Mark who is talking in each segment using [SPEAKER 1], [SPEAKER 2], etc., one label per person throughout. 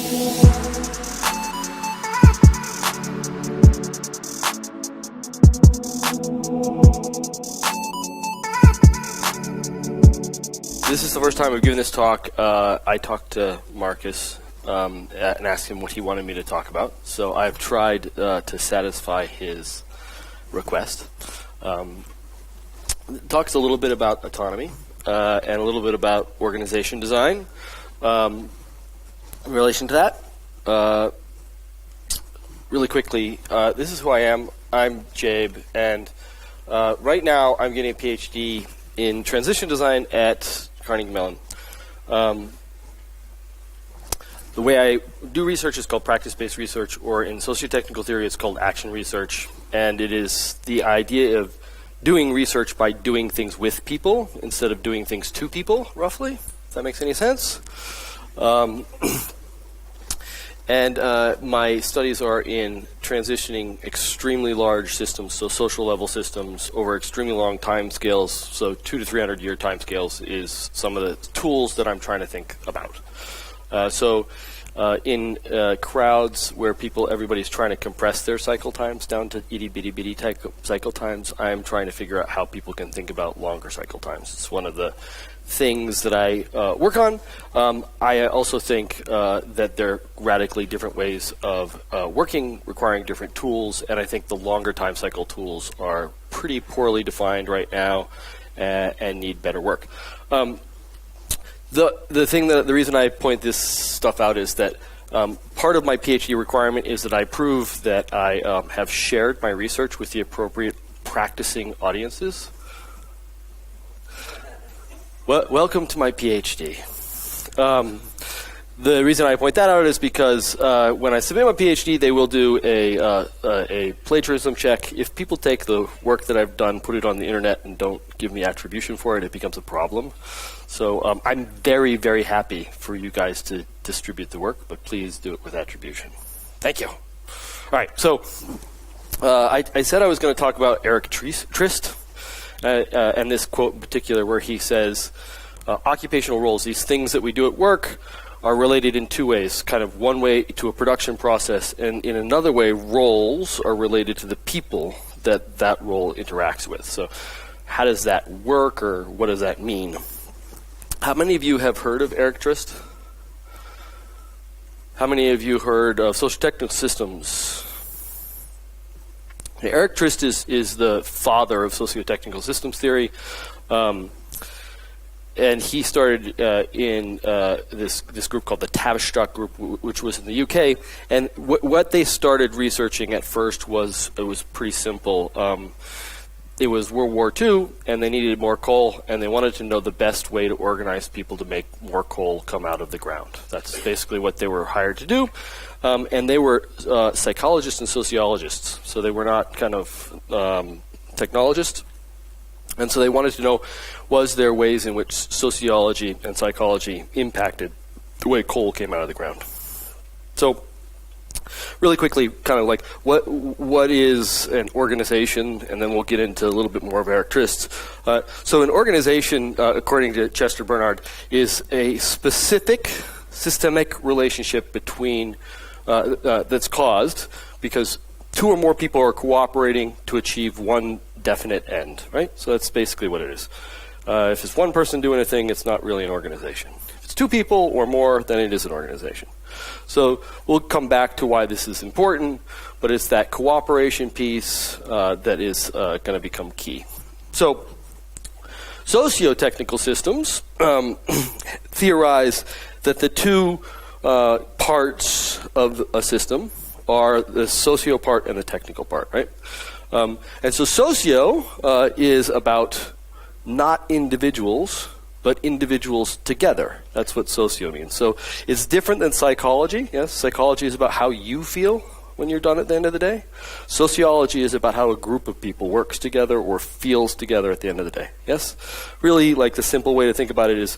[SPEAKER 1] This is the first time I've given this talk. I talked to Marcus and asked him what he wanted me to talk about. So I've tried to satisfy his request. It talks a little bit about autonomy and a little bit about organization design. In relation to that, really quickly, this is who I am. I'm Jabe, and right now I'm getting a PhD in transition design at Carnegie Mellon. The way I do research is called practice-based research, or in sociotechnical theory it's called action research, and it is the idea of doing research by doing things with people instead of doing things to people, roughly, if that makes any sense. And my studies are in transitioning extremely large systems, so social level systems, over extremely long time scales. So 200 to 300 year time scales is some of the tools that I'm trying to think about. In crowds where everybody's trying to compress their cycle times down to itty bitty bitty cycle times, I'm trying to figure out how people can think about longer cycle times. It's one of the things that I work on. I also think that there are radically different ways of working, requiring different tools, and I think the longer time cycle tools are pretty poorly defined right now and need better work. The reason I point this stuff out is that part of my PhD requirement is that I prove that I have shared my research with the appropriate practicing audiences. Well, welcome to my PhD. The reason I point that out is because when I submit my PhD, they will do a plagiarism check. If people take the work that I've done, put it on the internet, and don't give me attribution for it, it becomes a problem. So I'm very, very happy for you guys to distribute the work, but please do it with attribution. Thank you. All right, so I said I was going to talk about Eric Trist. And this quote in particular where he says, occupational roles, these things that we do at work, are related in two ways. Kind of one way to a production process, and in another way, roles are related to the people that role interacts with. So how does that work, or what does that mean? How many of you have heard of Eric Trist? How many of you heard of Sociotechnical systems? Eric Trist is the father of sociotechnical systems theory, and he started in this group called the Tavistock Group, which was in the UK. And what they started researching at first was pretty simple. It was World War II, and they needed more coal, and they wanted to know the best way to organize people to make more coal come out of the ground. That's basically what they were hired to do. And they were psychologists and sociologists, so they were not kind of technologists. And so they wanted to know, was there ways in which sociology and psychology impacted the way coal came out of the ground? So really quickly, kind of like what is an organization, and then we'll get into a little bit more of Eric Trist. So an organization, according to Chester Bernard, is a specific systemic relationship between that's caused because two or more people are cooperating to achieve one definite end, right? So that's basically what it is. If it's one person doing a thing, it's not really an organization. If it's two people or more, then it is an organization. So we'll come back to why this is important, but it's that cooperation piece that is going to become key. So sociotechnical systems theorize that the two parts of a system are the socio part and the technical part, right? And so socio is about not individuals, but individuals together. That's what socio means. So it's different than psychology. Yes, psychology is about how you feel when you're done at the end of the day. Sociology is about how a group of people works together or feels together at the end of the day. Yes? Really, like the simple way to think about it is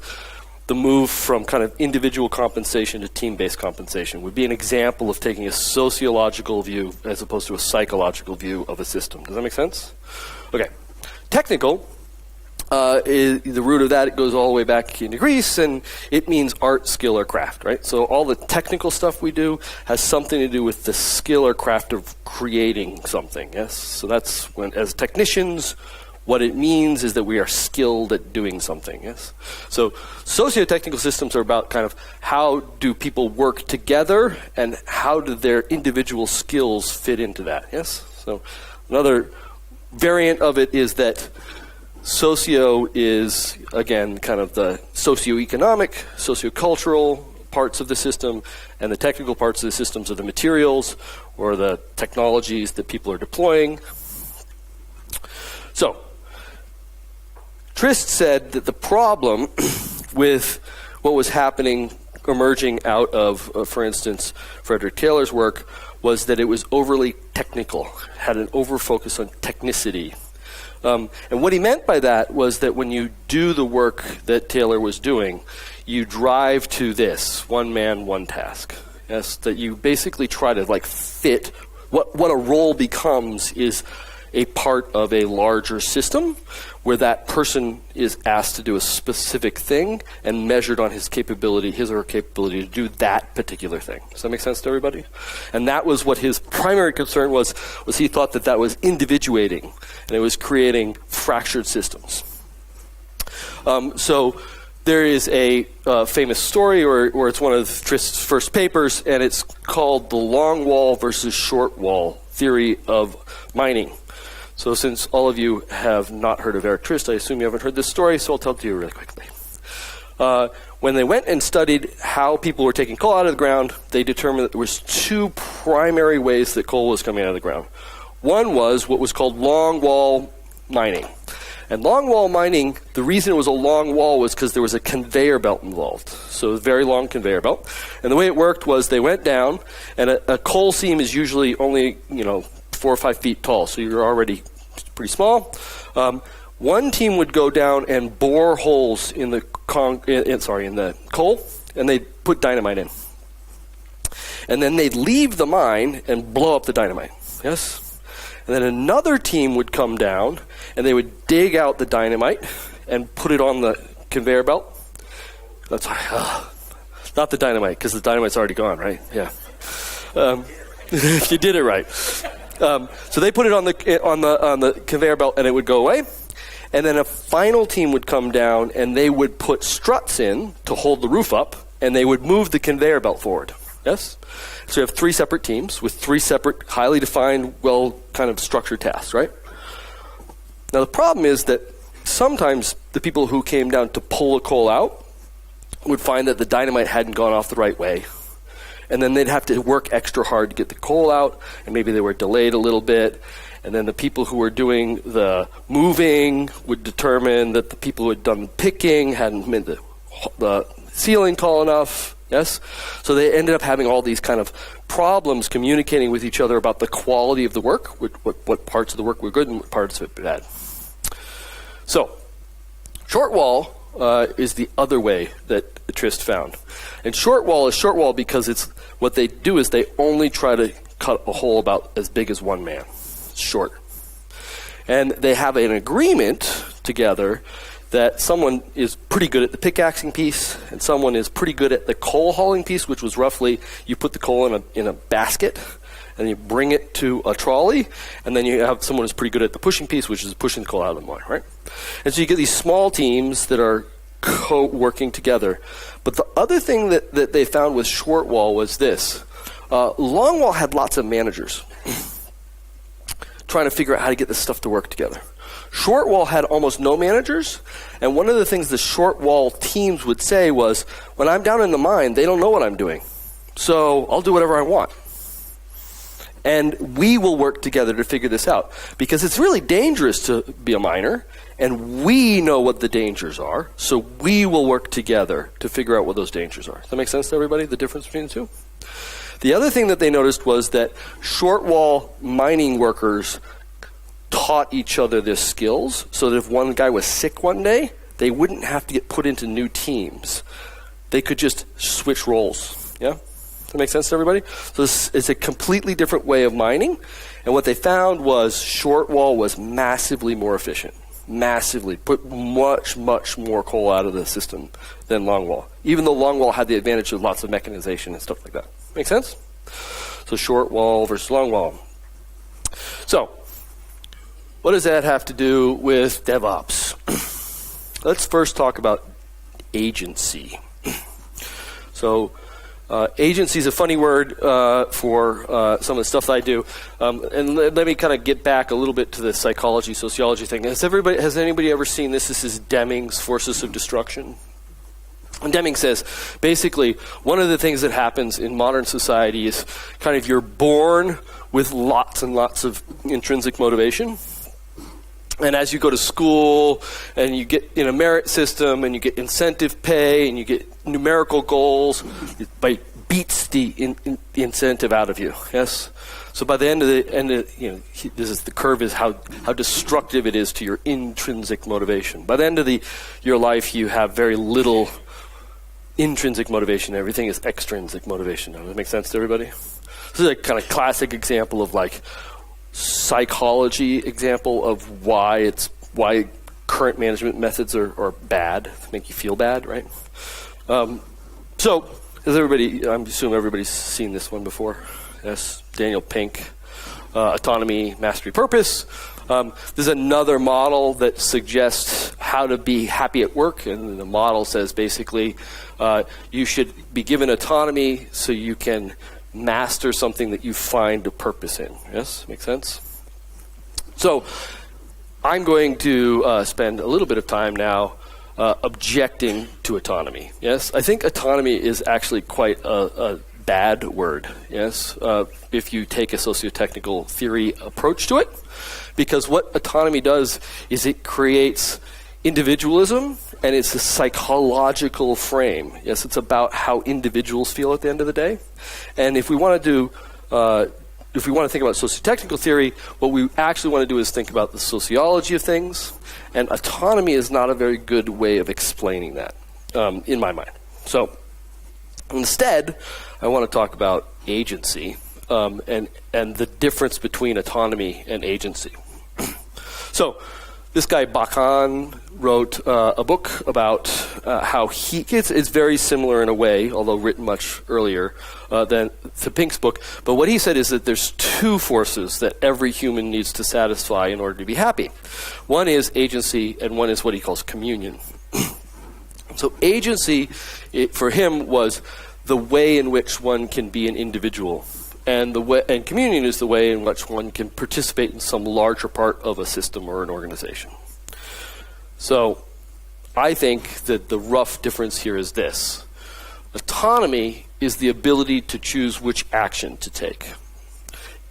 [SPEAKER 1] the move from kind of individual compensation to team-based compensation would be an example of taking a sociological view as opposed to a psychological view of a system. Does that make sense? Okay. Technical the root of that, it goes all the way back into Greece, and it means art, skill, or craft, right? So all the technical stuff we do has something to do with the skill or craft of creating something, yes? So that's when, as technicians, what it means is that we are skilled at doing something, yes? So sociotechnical systems are about kind of how do people work together and how do their individual skills fit into that, yes? So another variant of it is that socio is, again, kind of the socioeconomic, sociocultural parts of the system, and the technical parts of the systems are the materials or the technologies that people are deploying. So, Trist said that the problem with what was happening, emerging out of, for instance, Frederick Taylor's work, was that it was overly technical, had an over-focus on technicity. And what he meant by that was that when you do the work that Taylor was doing, you drive to this, one man, one task. Yes, that you basically try to like fit, what a role becomes is a part of a larger system where that person is asked to do a specific thing and measured on his capability, his or her capability to do that particular thing. Does that make sense to everybody? And that was what his primary concern was he thought that that was individuating and it was creating fractured systems. So there is a famous story, or it's one of Trist's first papers, and it's called the Longwall versus Shortwall theory of mining. So since all of you have not heard of Eric Trist, I assume you haven't heard this story, so I'll tell it to you really quickly. When they went and studied how people were taking coal out of the ground, they determined that there was two primary ways that coal was coming out of the ground. One was what was called longwall mining. And longwall mining, the reason it was a long wall was because there was a conveyor belt involved. So a very long conveyor belt. And the way it worked was they went down, and a coal seam is usually only, 4 or 5 feet tall, so you're already pretty small. One team would go down and bore holes in the in the coal, and they'd put dynamite in. And then they'd leave the mine and blow up the dynamite. Yes? And then another team would come down, and they would dig out the dynamite and put it on the conveyor belt. That's not the dynamite, because the dynamite's already gone, right? Yeah. You did it right. So they put it on the conveyor belt, and it would go away. And then a final team would come down, and they would put struts in to hold the roof up, and they would move the conveyor belt forward. Yes? So you have 3 separate teams with 3 separate, highly defined, well, kind of structured tasks, right? Now the problem is that sometimes the people who came down to pull a coal out would find that the dynamite hadn't gone off the right way. And then they'd have to work extra hard to get the coal out, and maybe they were delayed a little bit. And then the people who were doing the moving would determine that the people who had done the picking hadn't made the ceiling tall enough. Yes? So they ended up having all these kind of problems communicating with each other about the quality of the work, what parts of the work were good and what parts of it bad. So, Shortwall is the other way that Trist found. And Shortwall is Shortwall because it's what they do is they only try to cut a hole about as big as one man. It's short. And they have an agreement together that someone is pretty good at the pickaxing piece and someone is pretty good at the coal hauling piece, which was roughly you put the coal in a basket and you bring it to a trolley, and then you have someone who's pretty good at the pushing piece, which is pushing the coal out of the mine, right? And so you get these small teams that are working together. But the other thing that they found with Shortwall was this. Longwall had lots of managers trying to figure out how to get this stuff to work together. Shortwall had almost no managers, and one of the things the Shortwall teams would say was, when I'm down in the mine, they don't know what I'm doing, so I'll do whatever I want. And we will work together to figure this out, because it's really dangerous to be a miner, and we know what the dangers are, so we will work together to figure out what those dangers are. Does that make sense to everybody, the difference between the two? The other thing that they noticed was that Shortwall mining workers taught each other their skills, so that if one guy was sick one day, they wouldn't have to get put into new teams. They could just switch roles. Yeah? Does that make sense to everybody? So this is a completely different way of mining, and what they found was Shortwall was massively more efficient. massively, put much, much more coal out of the system than Longwall, even though Longwall had the advantage of lots of mechanization and stuff like that. Make sense? So Shortwall versus Longwall. So, what does that have to do with DevOps? Let's first talk about agency. So, agency is a funny word for some of the stuff that I do. And let me kind of get back a little bit to the psychology, sociology thing. Has anybody ever seen this? This is Deming's Forces of Destruction. And Deming says, basically, one of the things that happens in modern society is kind of you're born with lots and lots of intrinsic motivation. And as you go to school and you get in a merit system and you get incentive pay and you get numerical goals, it beats the incentive out of you. Yes. So by the end of this is the curve is how destructive it is to your intrinsic motivation. By the end of your life, you have very little intrinsic motivation. Everything is extrinsic motivation. Does that make sense to everybody? This is a kind of classic example of like psychology example of why current management methods are bad, make you feel bad, right? So, I assume everybody's seen this one before. Yes, Daniel Pink, Autonomy, Mastery, Purpose. There's another model that suggests how to be happy at work, and the model says basically you should be given autonomy so you can master something that you find a purpose in. Yes, makes sense? So I'm going to spend a little bit of time now objecting to autonomy. Yes, I think autonomy is actually quite a bad word. Yes, if you take a sociotechnical theory approach to it, because what autonomy does is it creates individualism, and it's a psychological frame. Yes, it's about how individuals feel at the end of the day. And if we want to think about sociotechnical theory, what we actually want to do is think about the sociology of things. And autonomy is not a very good way of explaining that, in my mind. So instead, I want to talk about agency and the difference between autonomy and agency. So this guy Bakan wrote a book about how it's very similar in a way, although written much earlier than to Pink's book. But what he said is that there's two forces that every human needs to satisfy in order to be happy. One is agency, and one is what he calls communion. So agency, for him, was the way in which one can be an individual. And communion is the way in which one can participate in some larger part of a system or an organization. So I think that the rough difference here is this. Autonomy is the ability to choose which action to take.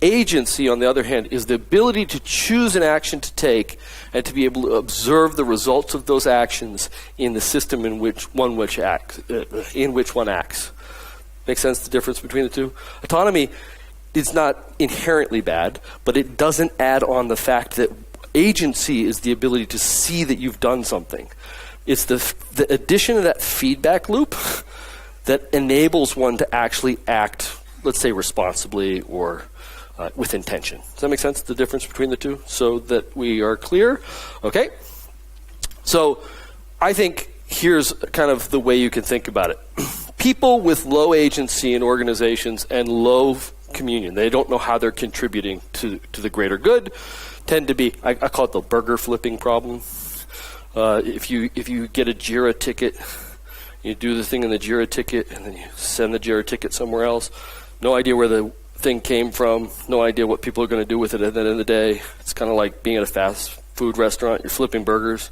[SPEAKER 1] Agency, on the other hand, is the ability to choose an action to take and to be able to observe the results of those actions in the system in which one acts. Make sense, the difference between the two? Autonomy is not inherently bad, but it doesn't add on the fact that agency is the ability to see that you've done something. It's the addition of that feedback loop that enables one to actually act, let's say, responsibly or with intention. Does that make sense, the difference between the two, so that we are clear? Okay. So I think here's kind of the way you can think about it. People with low agency in organizations and low communion, they don't know how they're contributing to the greater good, tend to be, I call it the burger flipping problem. If you get a JIRA ticket, you do the thing in the JIRA ticket, and then you send the JIRA ticket somewhere else. No idea where the thing came from, no idea what people are going to do with it at the end of the day. It's kind of like being at a fast food restaurant, you're flipping burgers.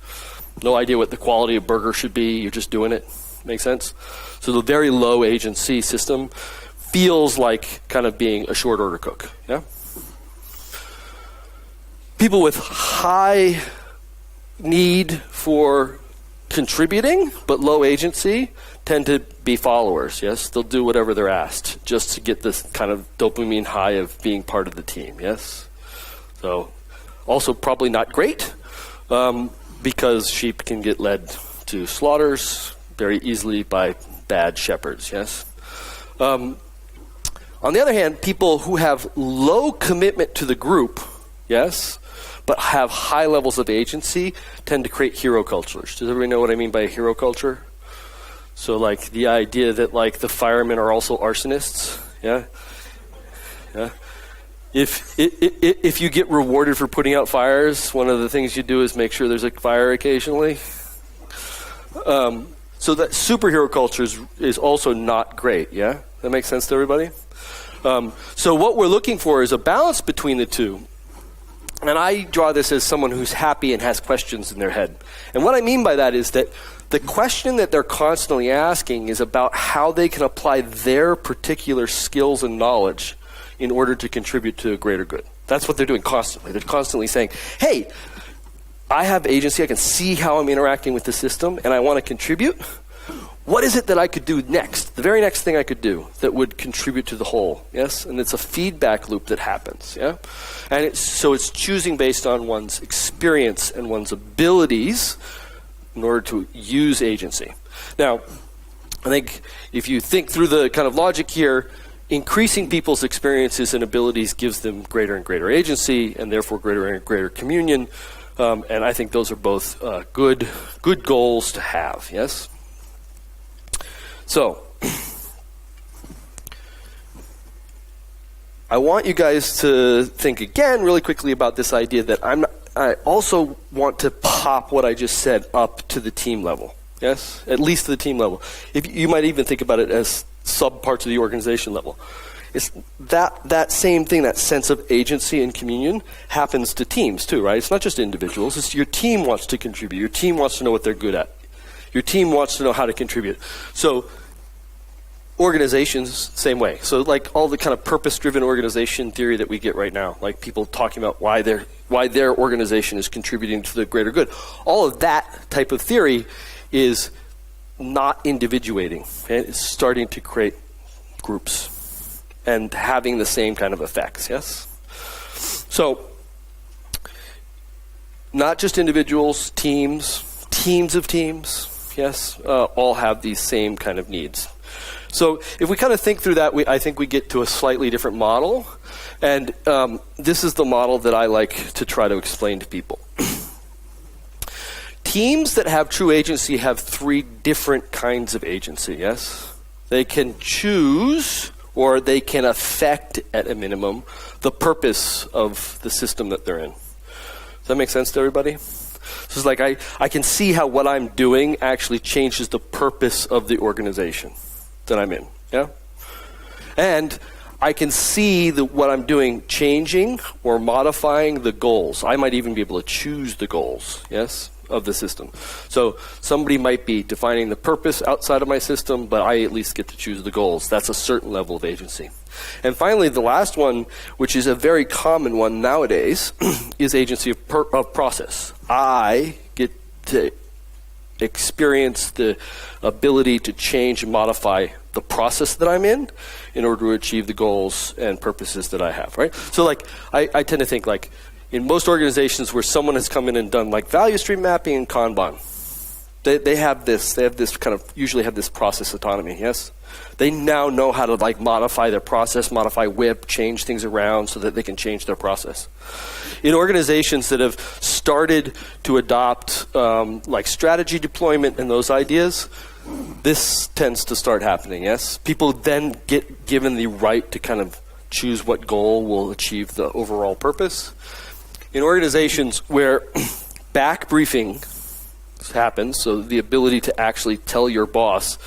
[SPEAKER 1] No idea what the quality of burger should be, you're just doing it. Make sense? So the very low agency system feels like kind of being a short order cook. Yeah? People with high need for contributing but low agency tend to be followers. Yes, they'll do whatever they're asked just to get this kind of dopamine high of being part of the team. Yes, so also probably not great because sheep can get led to slaughters very easily by bad shepherds. Yes. On the other hand, people who have low commitment to the group, yes, but have high levels of agency tend to create hero cultures. Does everybody know what I mean by a hero culture? So like the idea that like the firemen are also arsonists, yeah? Yeah. If you get rewarded for putting out fires, one of the things you do is make sure there's a fire occasionally. So that superhero culture is also not great, yeah? That makes sense to everybody? So what we're looking for is a balance between the two. And I draw this as someone who's happy and has questions in their head. And what I mean by that is that the question that they're constantly asking is about how they can apply their particular skills and knowledge in order to contribute to a greater good. That's what they're doing constantly. They're constantly saying, hey, I have agency, I can see how I'm interacting with the system, and I want to contribute. What is it that I could do next? The very next thing I could do that would contribute to the whole, yes? And it's a feedback loop that happens, yeah? And so it's choosing based on one's experience and one's abilities in order to use agency. Now, I think if you think through the kind of logic here, increasing people's experiences and abilities gives them greater and greater agency, and therefore greater and greater communion. And I think those are both good goals to have, yes? So, I want you guys to think again really quickly about this idea that I also want to pop what I just said up to the team level, yes? At least to the team level. If you might even think about it as sub-parts of the organization level. It's that same thing, that sense of agency and communion happens to teams too, right? It's not just individuals. It's your team wants to contribute. Your team wants to know what they're good at. Your team wants to know how to contribute. So organizations, same way. So like all the kind of purpose-driven organization theory that we get right now, like people talking about why their organization is contributing to the greater good. All of that type of theory is not individuating. Okay? It's starting to create groups and having the same kind of effects, yes? So, not just individuals, teams of teams, yes, all have these same kind of needs. So if we kind of think through that, I think we get to a slightly different model. And this is the model that I like to try to explain to people. Teams that have true agency have three different kinds of agency, yes? They can choose, or they can affect, at a minimum, the purpose of the system that they're in. Does that make sense to everybody? So it's like I can see how what I'm doing actually changes the purpose of the organization that I'm in, yeah? And I can see what I'm doing changing or modifying the goals. I might even be able to choose the goals, yes, of the system. So somebody might be defining the purpose outside of my system, but I at least get to choose the goals. That's a certain level of agency. And finally, the last one, which is a very common one nowadays, is agency of process. I get to experience the ability to change and modify the process that I'm in order to achieve the goals and purposes that I have, right? So like, I tend to think like, in most organizations where someone has come in and done like value stream mapping and Kanban, they have this kind of, usually have this process autonomy, yes? They now know how to like modify their process, modify WIP, change things around so that they can change their process. In organizations that have started to adopt like strategy deployment and those ideas, this tends to start happening, yes? People then get given the right to kind of choose what goal will achieve the overall purpose. In organizations where back briefing happens, so the ability to actually tell your boss,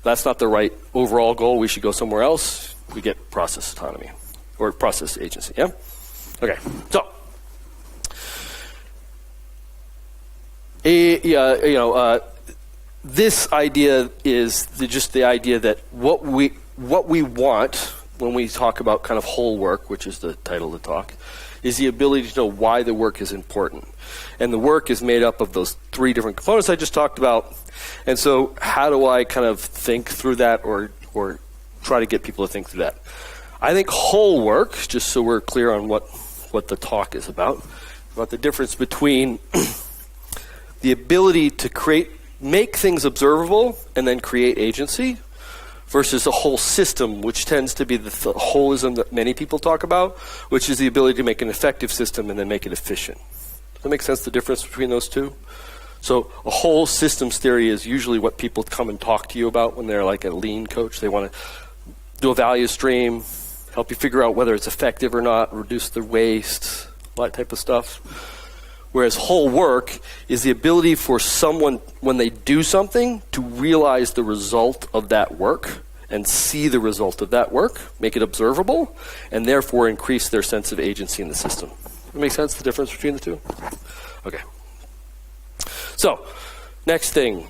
[SPEAKER 1] that's not the right overall goal, we should go somewhere else, we get process autonomy, or process agency, yeah? Okay, so, this idea is just the idea that what we want when we talk about kind of whole work, which is the title of the talk, is the ability to know why the work is important. And the work is made up of those three different components I just talked about. And so how do I kind of think through that or try to get people to think through that? I think whole work, just so we're clear on what the talk is about the difference between the ability to make things observable and then create agency, versus a whole system, which tends to be the holism that many people talk about, which is the ability to make an effective system and then make it efficient. Does that make sense, the difference between those two? So a whole systems theory is usually what people come and talk to you about when they're like a lean coach. They want to do a value stream, help you figure out whether it's effective or not, reduce the waste, that type of stuff. Whereas whole work is the ability for someone, when they do something, to realize the result of that work and see the result of that work, make it observable, and therefore increase their sense of agency in the system. Does that make sense, the difference between the two? Okay. So, next thing,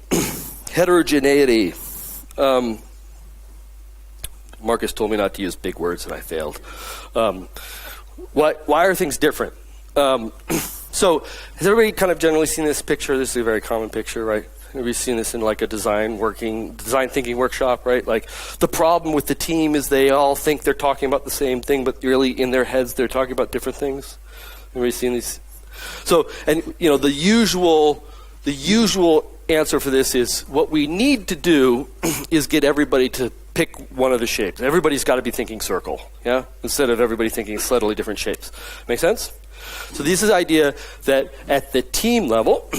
[SPEAKER 1] heterogeneity. Marcus told me not to use big words and I failed. Why are things different? So, has everybody kind of generally seen this picture? This is a very common picture, right? Everybody's seen this in like a design thinking workshop, right? Like the problem with the team is they all think they're talking about the same thing, but really in their heads they're talking about different things. Everybody seen these? So, and you know, the usual answer for this is what we need to do is get everybody to pick one of the shapes. Everybody's got to be thinking circle, yeah? Instead of everybody thinking slightly different shapes. Make sense? So this is the idea that at the team level,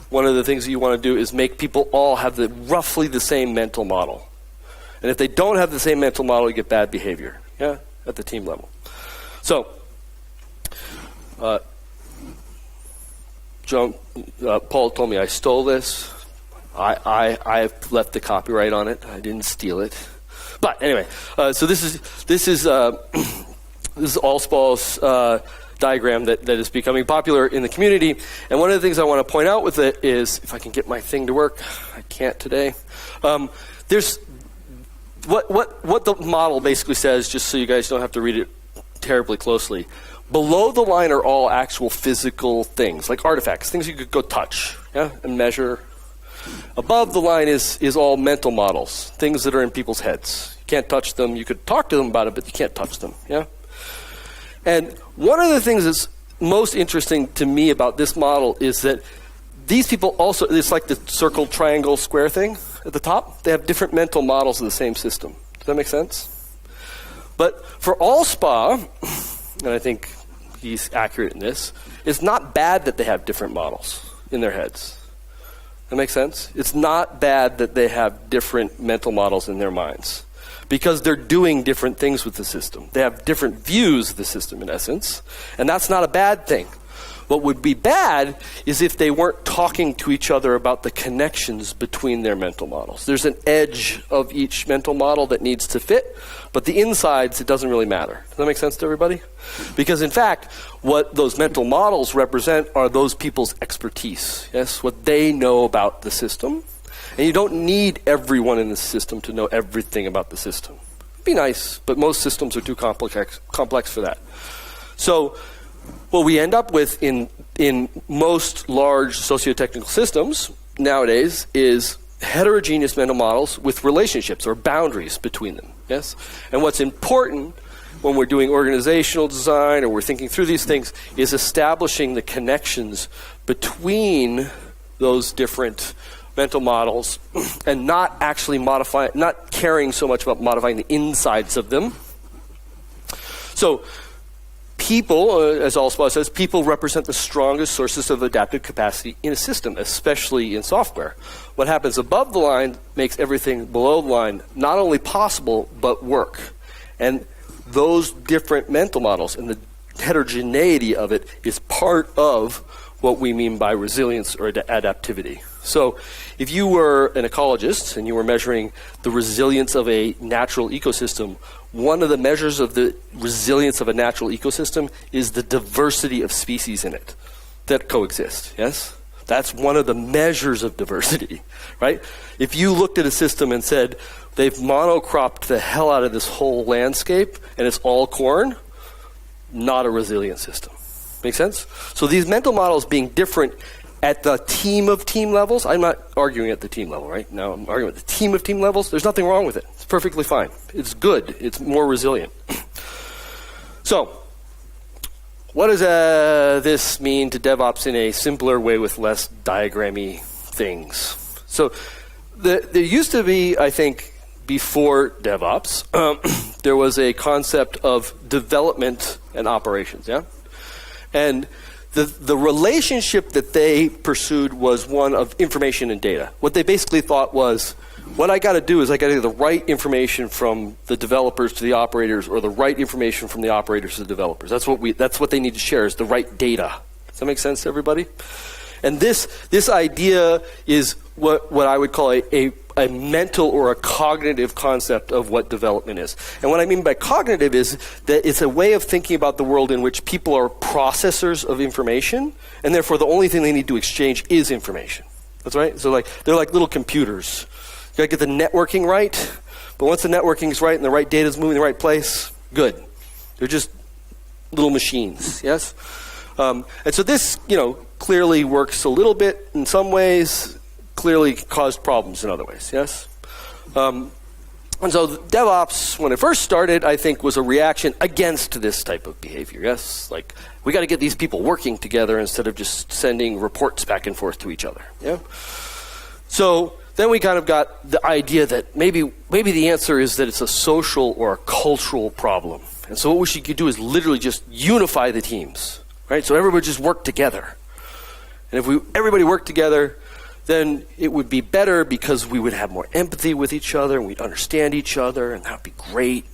[SPEAKER 1] one of the things that you want to do is make people all have roughly the same mental model. And if they don't have the same mental model, you get bad behavior, yeah, at the team level. So, Paul told me I stole this. I left the copyright on it. I didn't steal it. But anyway, so this is all Spalls diagram that is becoming popular in the community. And one of the things I want to point out with it is, if I can get my thing to work, I can't today. There's what the model basically says, just so you guys don't have to read it terribly closely. Below the line are all actual physical things, like artifacts, things you could go touch, yeah, and measure. Above the line is all mental models, things that are in people's heads. You can't touch them. You could talk to them about it, but you can't touch them, yeah? And one of the things that's most interesting to me about this model is that these people also, it's like the circle, triangle, square thing at the top. They have different mental models of the same system. Does that make sense? But for all SPA, and I think he's accurate in this, it's not bad that they have different models in their heads. That makes sense? It's not bad that they have different mental models in their minds, because they're doing different things with the system. They have different views of the system, in essence, and that's not a bad thing. What would be bad is if they weren't talking to each other about the connections between their mental models. There's an edge of each mental model that needs to fit, but the insides, it doesn't really matter. Does that make sense to everybody? Because in fact, what those mental models represent are those people's expertise, yes, what they know about the system. And you don't need everyone in the system to know everything about the system. It'd be nice, but most systems are too complex for that. So what we end up with in most large sociotechnical systems nowadays is heterogeneous mental models with relationships or boundaries between them. Yes? And what's important when we're doing organizational design or we're thinking through these things is establishing the connections between those different mental models and not actually not caring so much about modifying the insides of them. So people, as Allspaw says, people represent the strongest sources of adaptive capacity in a system, especially in software. What happens above the line makes everything below the line not only possible, but work. And those different mental models and the heterogeneity of it is part of what we mean by resilience or adaptivity. So if you were an ecologist and you were measuring the resilience of a natural ecosystem, one of the measures of the resilience of a natural ecosystem is the diversity of species in it that coexist, yes? That's one of the measures of diversity, right? If you looked at a system and said, they've monocropped the hell out of this whole landscape and it's all corn, not a resilient system. Make sense? So these mental models being different at the team of team levels, I'm not arguing at the team level, right? Now I'm arguing at the team of team levels. There's nothing wrong with it. It's perfectly fine. It's good. It's more resilient. So, what does this mean to DevOps in a simpler way with less diagrammy things? So, there used to be, I think, before DevOps, there was a concept of development and operations, yeah? And the relationship that they pursued was one of information and data. What they basically thought was, what I got to do is I got to get the right information from the developers to the operators, or the right information from the operators to the developers. That's what they need to share, is the right data. Does that make sense to everybody? And this idea is what I would call a mental or a cognitive concept of what development is. And what I mean by cognitive is that it's a way of thinking about the world in which people are processors of information, and therefore the only thing they need to exchange is information. That's right? So they're like little computers. You gotta get the networking right, but once the networking is right and the right data is moving in the right place, good. They're just little machines, yes? And so this, clearly works a little bit in some ways, clearly caused problems in other ways, yes? And so DevOps, when it first started, I think was a reaction against this type of behavior, yes? Like, we got to get these people working together instead of just sending reports back and forth to each other, yeah? So then we kind of got the idea that maybe the answer is that it's a social or a cultural problem. And so what we should do is literally just unify the teams, right? So everybody just work together. And if everybody worked together, then it would be better because we would have more empathy with each other and we'd understand each other, and that would be great.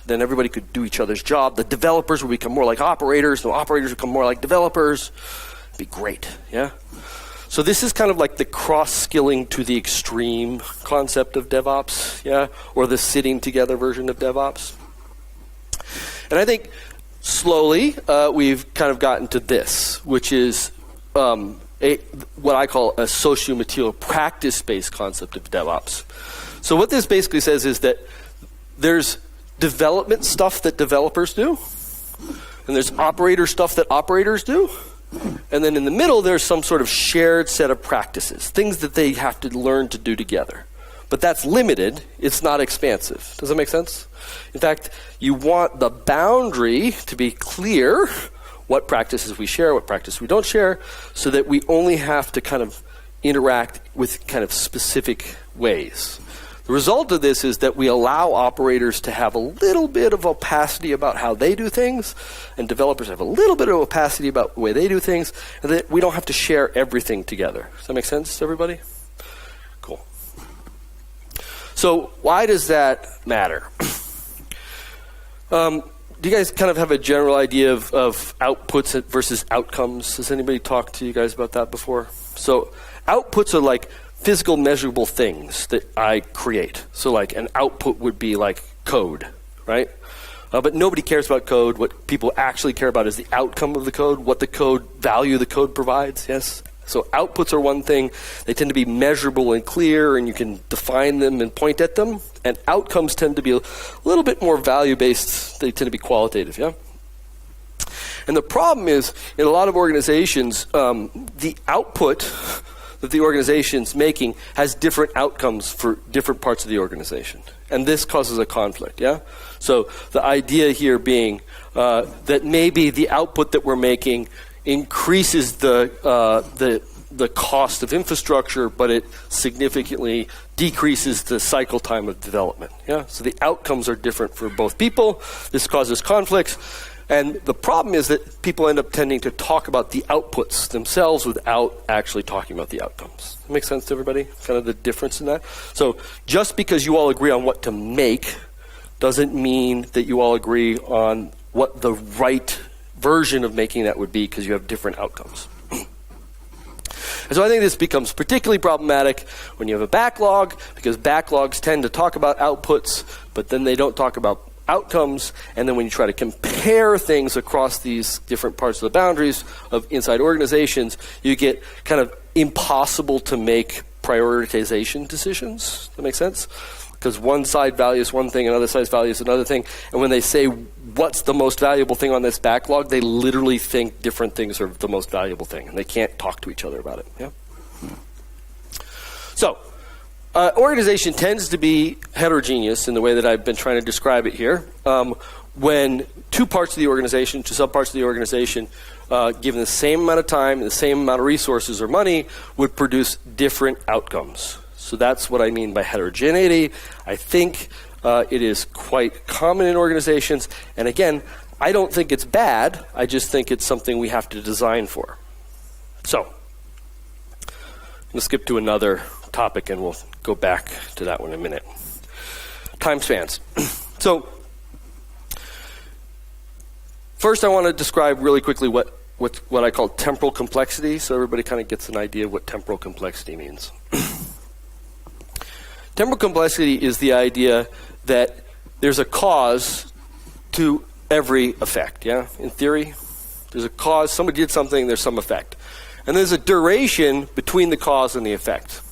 [SPEAKER 1] Then everybody could do each other's job. The developers would become more like operators, the operators would become more like developers. It'd be great, yeah? So this is kind of like the cross-skilling to the extreme concept of DevOps, yeah? Or the sitting together version of DevOps. And I think slowly we've kind of gotten to this, which is what I call a socio-material practice-based concept of DevOps. So what this basically says is that there's development stuff that developers do, and there's operator stuff that operators do, and then in the middle there's some sort of shared set of practices, things that they have to learn to do together. But that's limited, it's not expansive. Does that make sense? In fact, you want the boundary to be clear, what practices we share, what practices we don't share, so that we only have to kind of interact with kind of specific ways. The result of this is that we allow operators to have a little bit of opacity about how they do things, and developers have a little bit of opacity about the way they do things, and that we don't have to share everything together. Does that make sense to everybody? Cool. So why does that matter? Do you guys kind of have a general idea of outputs versus outcomes? Has anybody talked to you guys about that before? So outputs are like physical measurable things that I create. So like an output would be like code, right? But nobody cares about code. What people actually care about is the outcome of the code, what the code value the code provides, yes? So outputs are one thing. They tend to be measurable and clear, and you can define them and point at them. And outcomes tend to be a little bit more value-based. They tend to be qualitative, yeah? And the problem is, in a lot of organizations, the output that the organization's making has different outcomes for different parts of the organization. And this causes a conflict, yeah? So the idea here being that maybe the output that we're making increases the cost of infrastructure, but it significantly decreases the cycle time of development. Yeah, so the outcomes are different for both people. This causes conflicts, and the problem is that people end up tending to talk about the outputs themselves without actually talking about the outcomes. That makes sense to everybody? Kind of the difference in that. So just because you all agree on what to make doesn't mean that you all agree on what the right version of making that would be, because you have different outcomes. And so I think this becomes particularly problematic when you have a backlog, because backlogs tend to talk about outputs, but then they don't talk about outcomes. And then when you try to compare things across these different parts of the boundaries of inside organizations, you get kind of impossible to make prioritization decisions. Does that make sense? Because one side values one thing, another side values another thing. And when they say, what's the most valuable thing on this backlog, they literally think different things are the most valuable thing. And they can't talk to each other about it. Yeah. So, organization tends to be heterogeneous in the way that I've been trying to describe it here. When two parts of the organization, two subparts of the organization, given the same amount of time and the same amount of resources or money, would produce different outcomes. So that's what I mean by heterogeneity. I think it is quite common in organizations. And again, I don't think it's bad. I just think it's something we have to design for. So, I'm going to skip to another topic, and we'll go back to that one in a minute. Time spans. So, first I want to describe really quickly what I call temporal complexity, so everybody kind of gets an idea of what temporal complexity means. Temporal complexity is the idea that there's a cause to every effect, yeah? In theory, there's a cause, somebody did something, there's some effect. And there's a duration between the cause and the effect.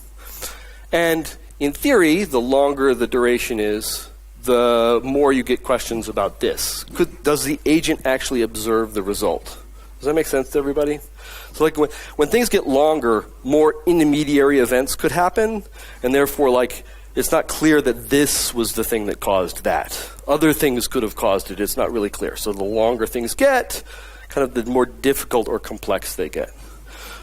[SPEAKER 1] And in theory, the longer the duration is, the more you get questions about this. Does the agent actually observe the result? Does that make sense to everybody? So like when things get longer, more intermediary events could happen, and therefore like it's not clear that this was the thing that caused that. Other things could have caused it. It's not really clear. So the longer things get, kind of the more difficult or complex they get.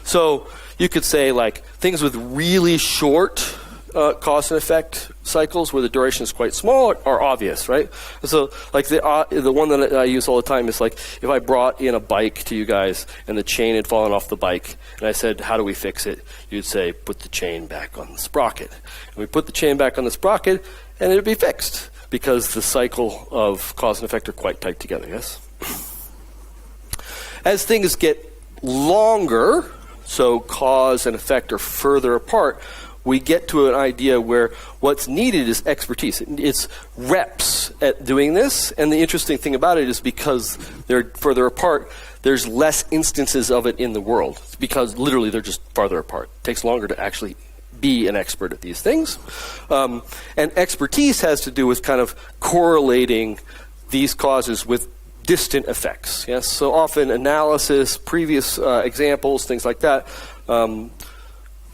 [SPEAKER 1] So you could say like things with really short cause and effect cycles where the duration is quite small are obvious, right? So like the one that I use all the time is like if I brought in a bike to you guys and the chain had fallen off the bike and I said, how do we fix it? You'd say, put the chain back on the sprocket. And we put the chain back on the sprocket and it'd be fixed because the cycle of cause and effect are quite tight together, yes? As things get longer, so cause and effect are further apart, we get to an idea where what's needed is expertise. It's reps at doing this, and the interesting thing about it is because they're further apart, there's less instances of it in the world. It's because literally they're just farther apart. It takes longer to actually be an expert at these things. And expertise has to do with kind of correlating these causes with distant effects. Yes, so often analysis, previous examples, things like that,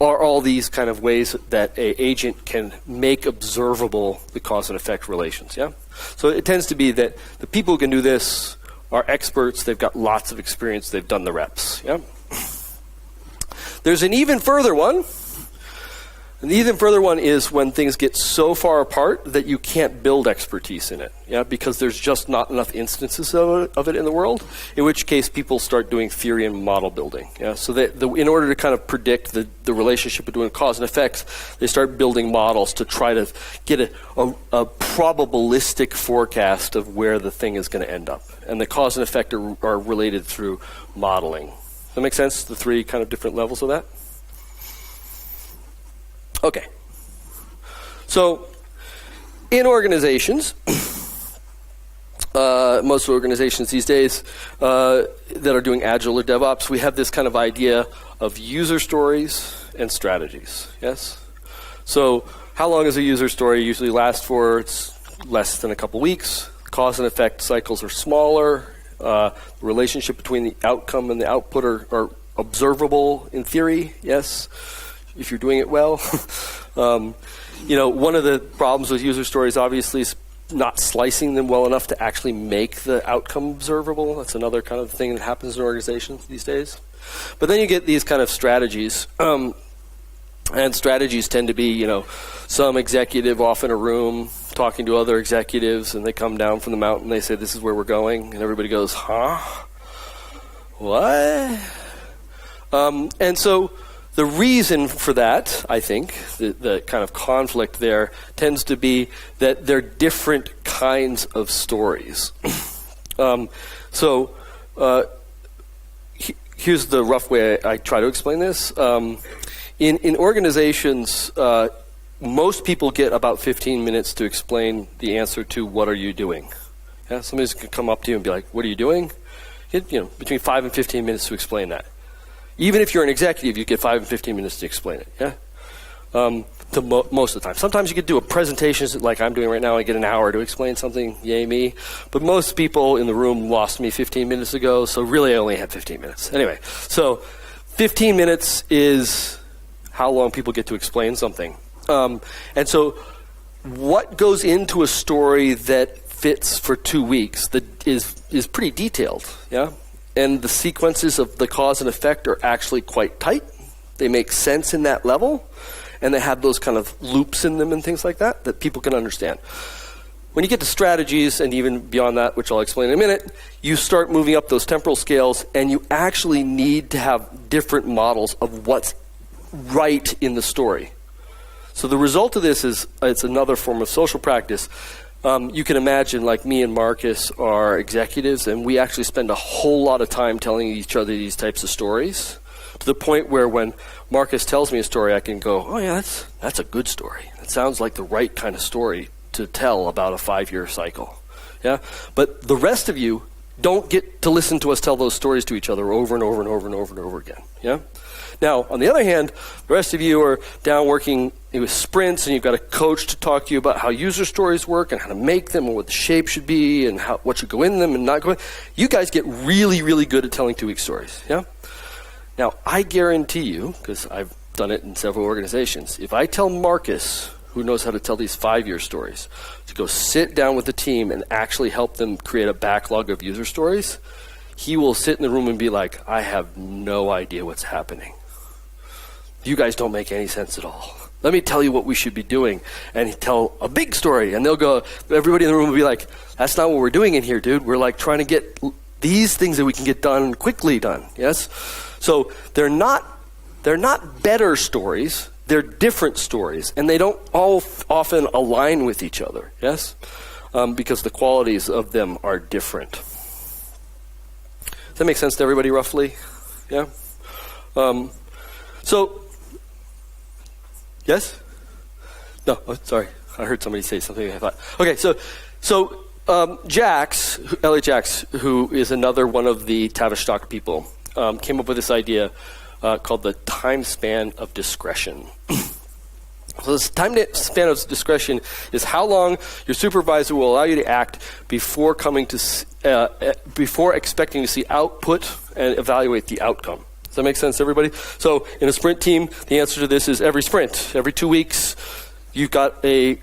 [SPEAKER 1] are all these kind of ways that an agent can make observable the cause and effect relations, yeah? So it tends to be that the people who can do this are experts, they've got lots of experience, they've done the reps, yeah? There's an even further one. And the even further one is when things get so far apart that you can't build expertise in it, yeah, because there's just not enough instances of it in the world, in which case people start doing theory and model building. Yeah? So in order to kind of predict the relationship between cause and effects, they start building models to try to get a probabilistic forecast of where the thing is going to end up. And the cause and effect are related through modeling. Does that make sense, the three kind of different levels of that? Okay, so in organizations, most organizations these days that are doing Agile or DevOps, we have this kind of idea of user stories and strategies, yes? So how long does a user story usually last for? It's less than a couple weeks. Cause and effect cycles are smaller. The relationship between the outcome and the output are observable in theory, yes? If you're doing it well. One of the problems with user stories obviously is not slicing them well enough to actually make the outcome observable. That's another kind of thing that happens in organizations these days. But then you get these kind of strategies. And strategies tend to be, some executive off in a room talking to other executives, and they come down from the mountain, they say, this is where we're going, and everybody goes, huh? What? And so the reason for that, I think, the kind of conflict there tends to be that they're different kinds of stories. Here's the rough way I try to explain this. In organizations, most people get about 15 minutes to explain the answer to what are you doing. Yeah, somebody's going to come up to you and be like, what are you doing? Between 5 and 15 minutes to explain that. Even if you're an executive, you get 5 and 15 minutes to explain it, yeah? Most of the time. Sometimes you could do a presentation like I'm doing right now. I get an hour to explain something, yay me. But most people in the room lost me 15 minutes ago, so really I only had 15 minutes. Anyway, so 15 minutes is how long people get to explain something. And so what goes into a story that fits for 2 weeks that is pretty detailed, yeah? And the sequences of the cause and effect are actually quite tight. They make sense in that level, and they have those kind of loops in them and things like that people can understand. when you get to strategies, and even beyond that, which I'll explain in a minute, you start moving up those temporal scales, and you actually need to have different models of what's right in the story. So the result of this is it's another form of social practice. You can imagine, like me and Marcus are executives, and we actually spend a whole lot of time telling each other these types of stories, to the point where when Marcus tells me a story, I can go, oh yeah, that's a good story. It sounds like the right kind of story to tell about a 5-year cycle. Yeah, but the rest of you don't get to listen to us tell those stories to each other over and over and over and over and over again. Yeah. Now, on the other hand, the rest of you are down working with sprints, and you've got a coach to talk to you about how user stories work and how to make them and what the shape should be and what should go in them and not go in. You guys get really, really good at telling 2-week stories. Yeah. Now, I guarantee you, because I've done it in several organizations, if I tell Marcus, who knows how to tell these 5-year stories, to go sit down with the team and actually help them create a backlog of user stories, he will sit in the room and be like, I have no idea what's happening. You guys don't make any sense at all. Let me tell you what we should be doing. And he'd tell a big story, and they'll go, everybody in the room will be like, that's not what we're doing in here, dude. We're like trying to get these things that we can get done quickly done. Yes? So they're not better stories. They're different stories, and they don't all often align with each other. Yes? Because the qualities of them are different. Does that make sense to everybody roughly? Yeah? Yes? No, sorry. I heard somebody say something. I thought. Okay, so Jax, Elliot Jax, who is another one of the Tavistock people, came up with this idea called the time span of discretion. So this time span of discretion is how long your supervisor will allow you to act before expecting to see output and evaluate the outcome. Does that make sense to everybody? So in a sprint team, the answer to this is every sprint. Every 2 weeks, you've got a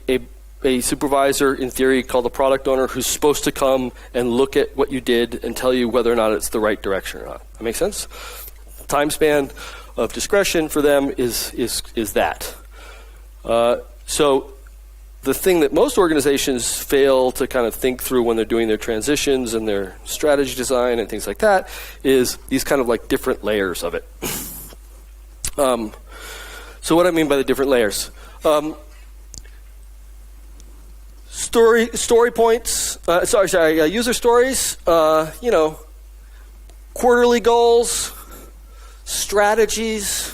[SPEAKER 1] supervisor, in theory, called the product owner, who's supposed to come and look at what you did and tell you whether or not it's the right direction or not. That make sense? Time span of discretion for them is that. So the thing that most organizations fail to kind of think through when they're doing their transitions and their strategy design and things like that is these kind of like different layers of it. So what I mean by the different layers. Story points, user stories, quarterly goals, strategies,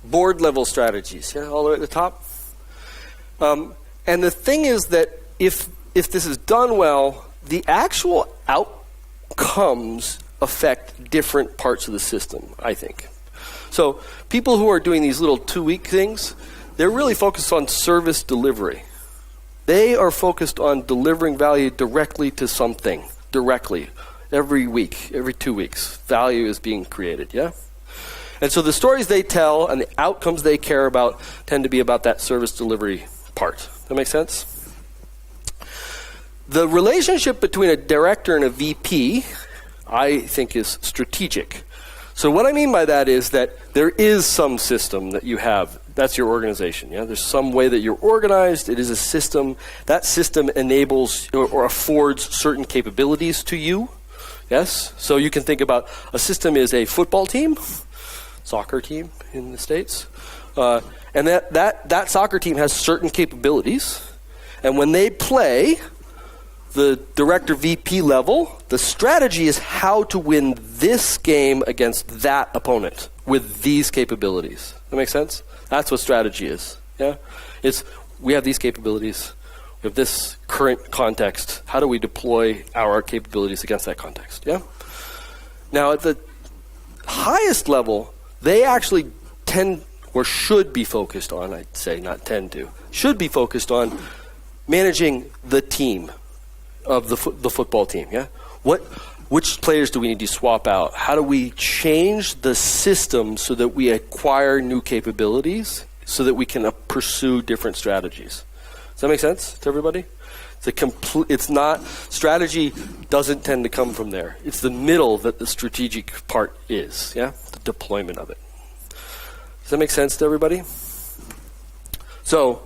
[SPEAKER 1] board level strategies, all the way at the top. And the thing is that if this is done well, the actual outcomes affect different parts of the system, I think. So people who are doing these little 2-week things, they're really focused on service delivery. They are focused on delivering value directly to something, directly. Every week, every 2 weeks, value is being created, yeah? And so the stories they tell and the outcomes they care about tend to be about that service delivery part. That make sense? The relationship between a director and a VP, I think, is strategic. So what I mean by that is that there is some system that you have. That's your organization. Yeah, there's some way that you're organized. It is a system. That system enables or affords certain capabilities to you. Yes? So you can think about a system is a football team, soccer team in the States. And that soccer team has certain capabilities. And when they play the director VP level, the strategy is how to win this game against that opponent with these capabilities. That make sense? That's what strategy is. Yeah? We have these capabilities. We have this current context. How do we deploy our capabilities against that context? Yeah? Now, at the highest level, they actually tend or should be focused on, I'd say, not tend to, should be focused on managing the team of the football team. Yeah, which players do we need to swap out? How do we change the system so that we acquire new capabilities so that we can pursue different strategies? Does that make sense to everybody? It's not, strategy doesn't tend to come from there. It's the middle that the strategic part is. Yeah, the deployment of it. Does that make sense to everybody? So,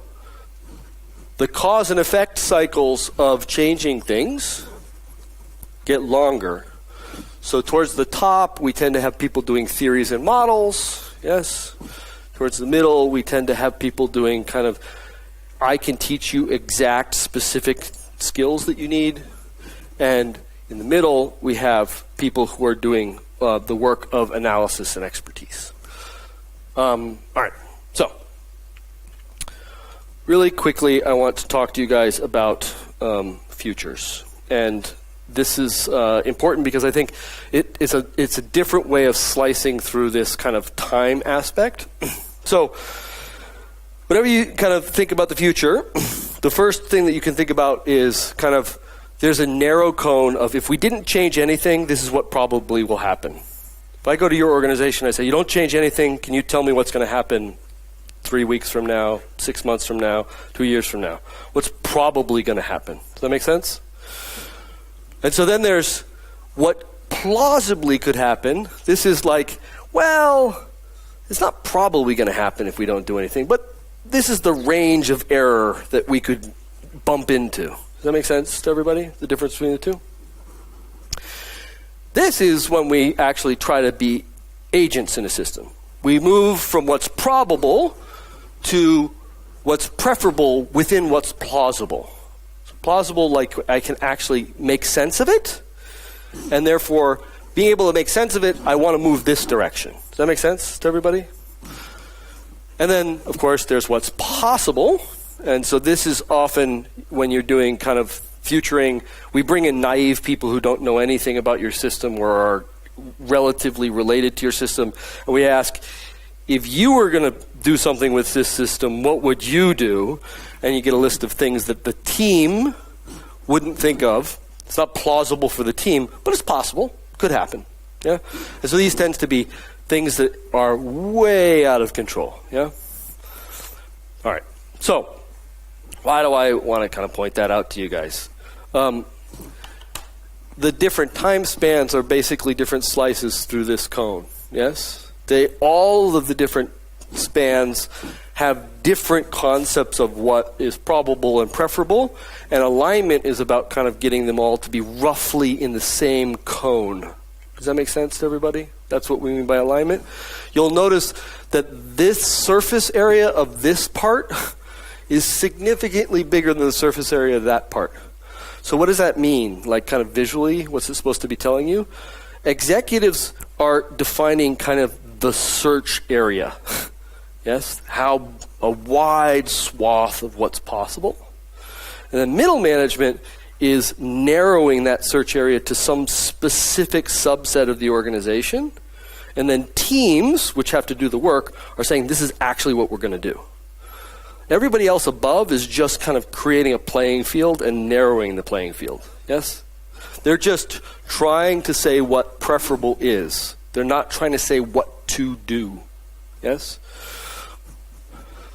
[SPEAKER 1] the cause and effect cycles of changing things get longer. So towards the top, we tend to have people doing theories and models, yes. Towards the middle, we tend to have people doing kind of, I can teach you exact specific skills that you need. And in the middle, we have people who are doing the work of analysis and expertise. All right, so really quickly, I want to talk to you guys about futures. And this is important because I think it's a different way of slicing through this kind of time aspect. So whenever you kind of think about the future, the first thing that you can think about is kind of there's a narrow cone of if we didn't change anything, this is what probably will happen. If I go to your organization, I say, you don't change anything, can you tell me what's going to happen 3 weeks from now, 6 months from now, 2 years from now? What's probably going to happen? Does that make sense? And so then there's what plausibly could happen. This is like, well, it's not probably going to happen if we don't do anything, but this is the range of error that we could bump into. Does that make sense to everybody, the difference between the two? This is when we actually try to be agents in a system. We move from what's probable to what's preferable within what's plausible. Plausible, like I can actually make sense of it, and therefore, being able to make sense of it, I want to move this direction. Does that make sense to everybody? And then, of course, there's what's possible, and so this is often when you're doing kind of futuring, we bring in naive people who don't know anything about your system or are relatively related to your system, and we ask, if you were going to do something with this system, what would you do? And you get a list of things that the team wouldn't think of. It's not plausible for the team, but it's possible. Could happen. Yeah. And so these tend to be things that are way out of control. Yeah. All right. So why do I want to kind of point that out to you guys? The different time spans are basically different slices through this cone. Yes. All of the different spans have different concepts of what is probable and preferable, and alignment is about kind of getting them all to be roughly in the same cone. Does that make sense to everybody? That's what we mean by alignment. You'll notice that this surface area of this part is significantly bigger than the surface area of that part. So what does that mean? Like kind of visually, what's it supposed to be telling you? Executives are defining kind of the search area. Yes, how a wide swath of what's possible. And then middle management is narrowing that search area to some specific subset of the organization. And then teams, which have to do the work, are saying this is actually what we're going to do. Everybody else above is just kind of creating a playing field and narrowing the playing field. Yes? They're just trying to say what preferable is. They're not trying to say what to do. Yes?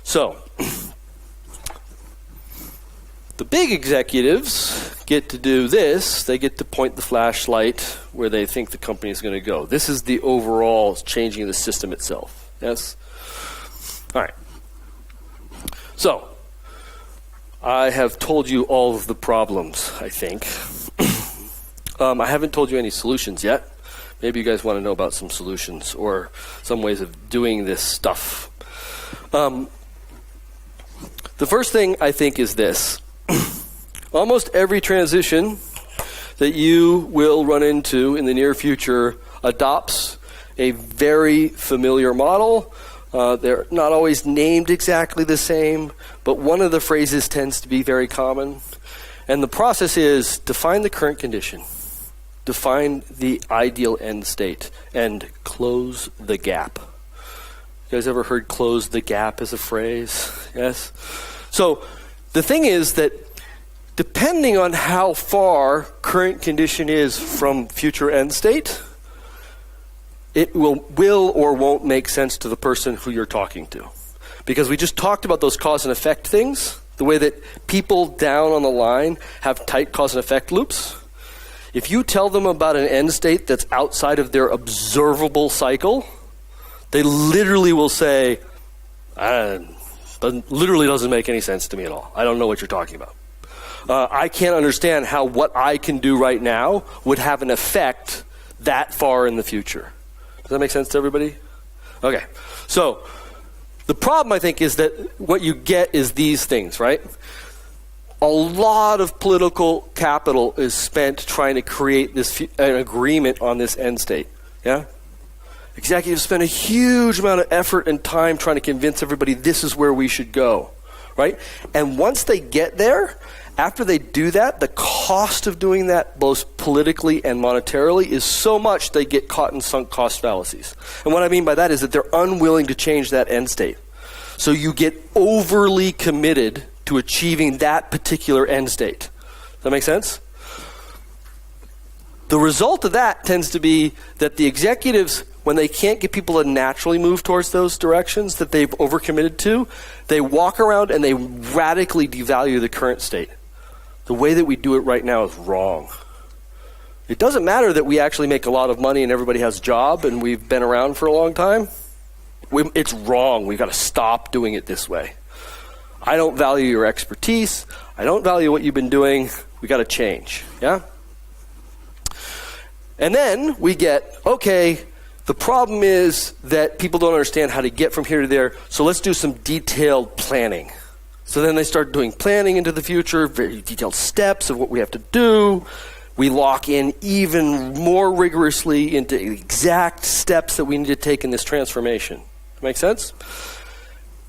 [SPEAKER 1] So, the big executives get to do this. They get to point the flashlight where they think the company is going to go. This is the overall changing of the system itself. Yes? All right. So, I have told you all of the problems, I think. I haven't told you any solutions yet. Maybe you guys want to know about some solutions or some ways of doing this stuff. The first thing I think is this. Almost every transition that you will run into in the near future adopts a very familiar model. They're not always named exactly the same, but one of the phrases tends to be very common. And the process is define the current condition, define the ideal end state, and close the gap. You guys ever heard close the gap as a phrase? Yes? So the thing is that depending on how far current condition is from future end state, it will or won't make sense to the person who you're talking to. Because we just talked about those cause and effect things, the way that people down on the line have tight cause and effect loops. If you tell them about an end state that's outside of their observable cycle, they literally will say, but Literally doesn't make any sense to me at all. I don't know what you're talking about. I can't understand how what I can do right now would have an effect that far in the future. Does that make sense to everybody? Okay. So the problem, I think, is that what you get is these things, right? A lot of political capital is spent trying to create an agreement on this end state. Yeah? Executives spend a huge amount of effort and time trying to convince everybody this is where we should go, right? And once they get there, after they do that, the cost of doing that, both politically and monetarily, is so much they get caught in sunk cost fallacies. And what I mean by that is that they're unwilling to change that end state. So you get overly committed to achieving that particular end state. Does that make sense? The result of that tends to be that the executives, when they can't get people to naturally move towards those directions that they've overcommitted to, they walk around and they radically devalue the current state. The way that we do it right now is wrong. It doesn't matter that we actually make a lot of money and everybody has a job and we've been around for a long time. It's wrong. We've got to stop doing it this way. I don't value your expertise. I don't value what you've been doing. We got to change. Yeah? And then we get, okay, the problem is that people don't understand how to get from here to there, so let's do some detailed planning. So then they start doing planning into the future, very detailed steps of what we have to do. We lock in even more rigorously into exact steps that we need to take in this transformation. Make sense?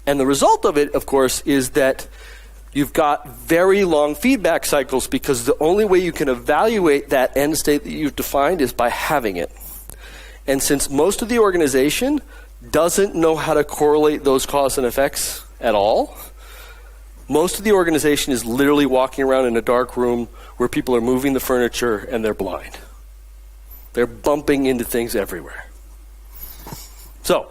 [SPEAKER 1] And the result of it, of course, is that you've got very long feedback cycles because the only way you can evaluate that end state that you've defined is by having it. And since most of the organization doesn't know how to correlate those cause and effects at all, most of the organization is literally walking around in a dark room where people are moving the furniture and they're blind. They're bumping into things everywhere. So,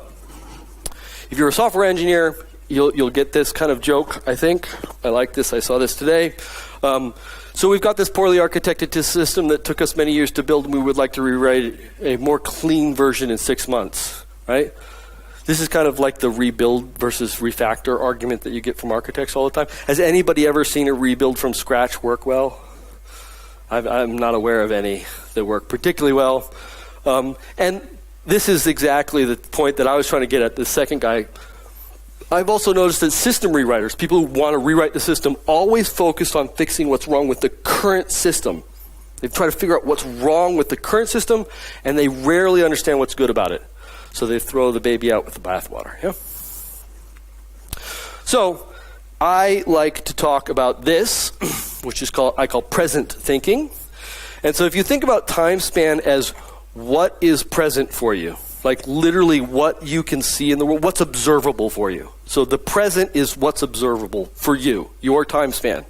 [SPEAKER 1] if you're a software engineer, you'll get this kind of joke, I think. I like this. I saw this today. So we've got this poorly architected system that took us many years to build, and we would like to rewrite a more clean version in 6 months, right? This is kind of like the rebuild versus refactor argument that you get from architects all the time. Has anybody ever seen a rebuild from scratch work well? I'm not aware of any that work particularly well. And this is exactly the point that I was trying to get at, the second guy. I've also noticed that system rewriters, people who want to rewrite the system, always focus on fixing what's wrong with the current system. They try to figure out what's wrong with the current system, and they rarely understand what's good about it. So they throw the baby out with the bathwater. Yeah? So I like to talk about this, which is I call present thinking. And so if you think about time span as what is present for you, like literally what you can see in the world, what's observable for you. So the present is what's observable for you, your time span.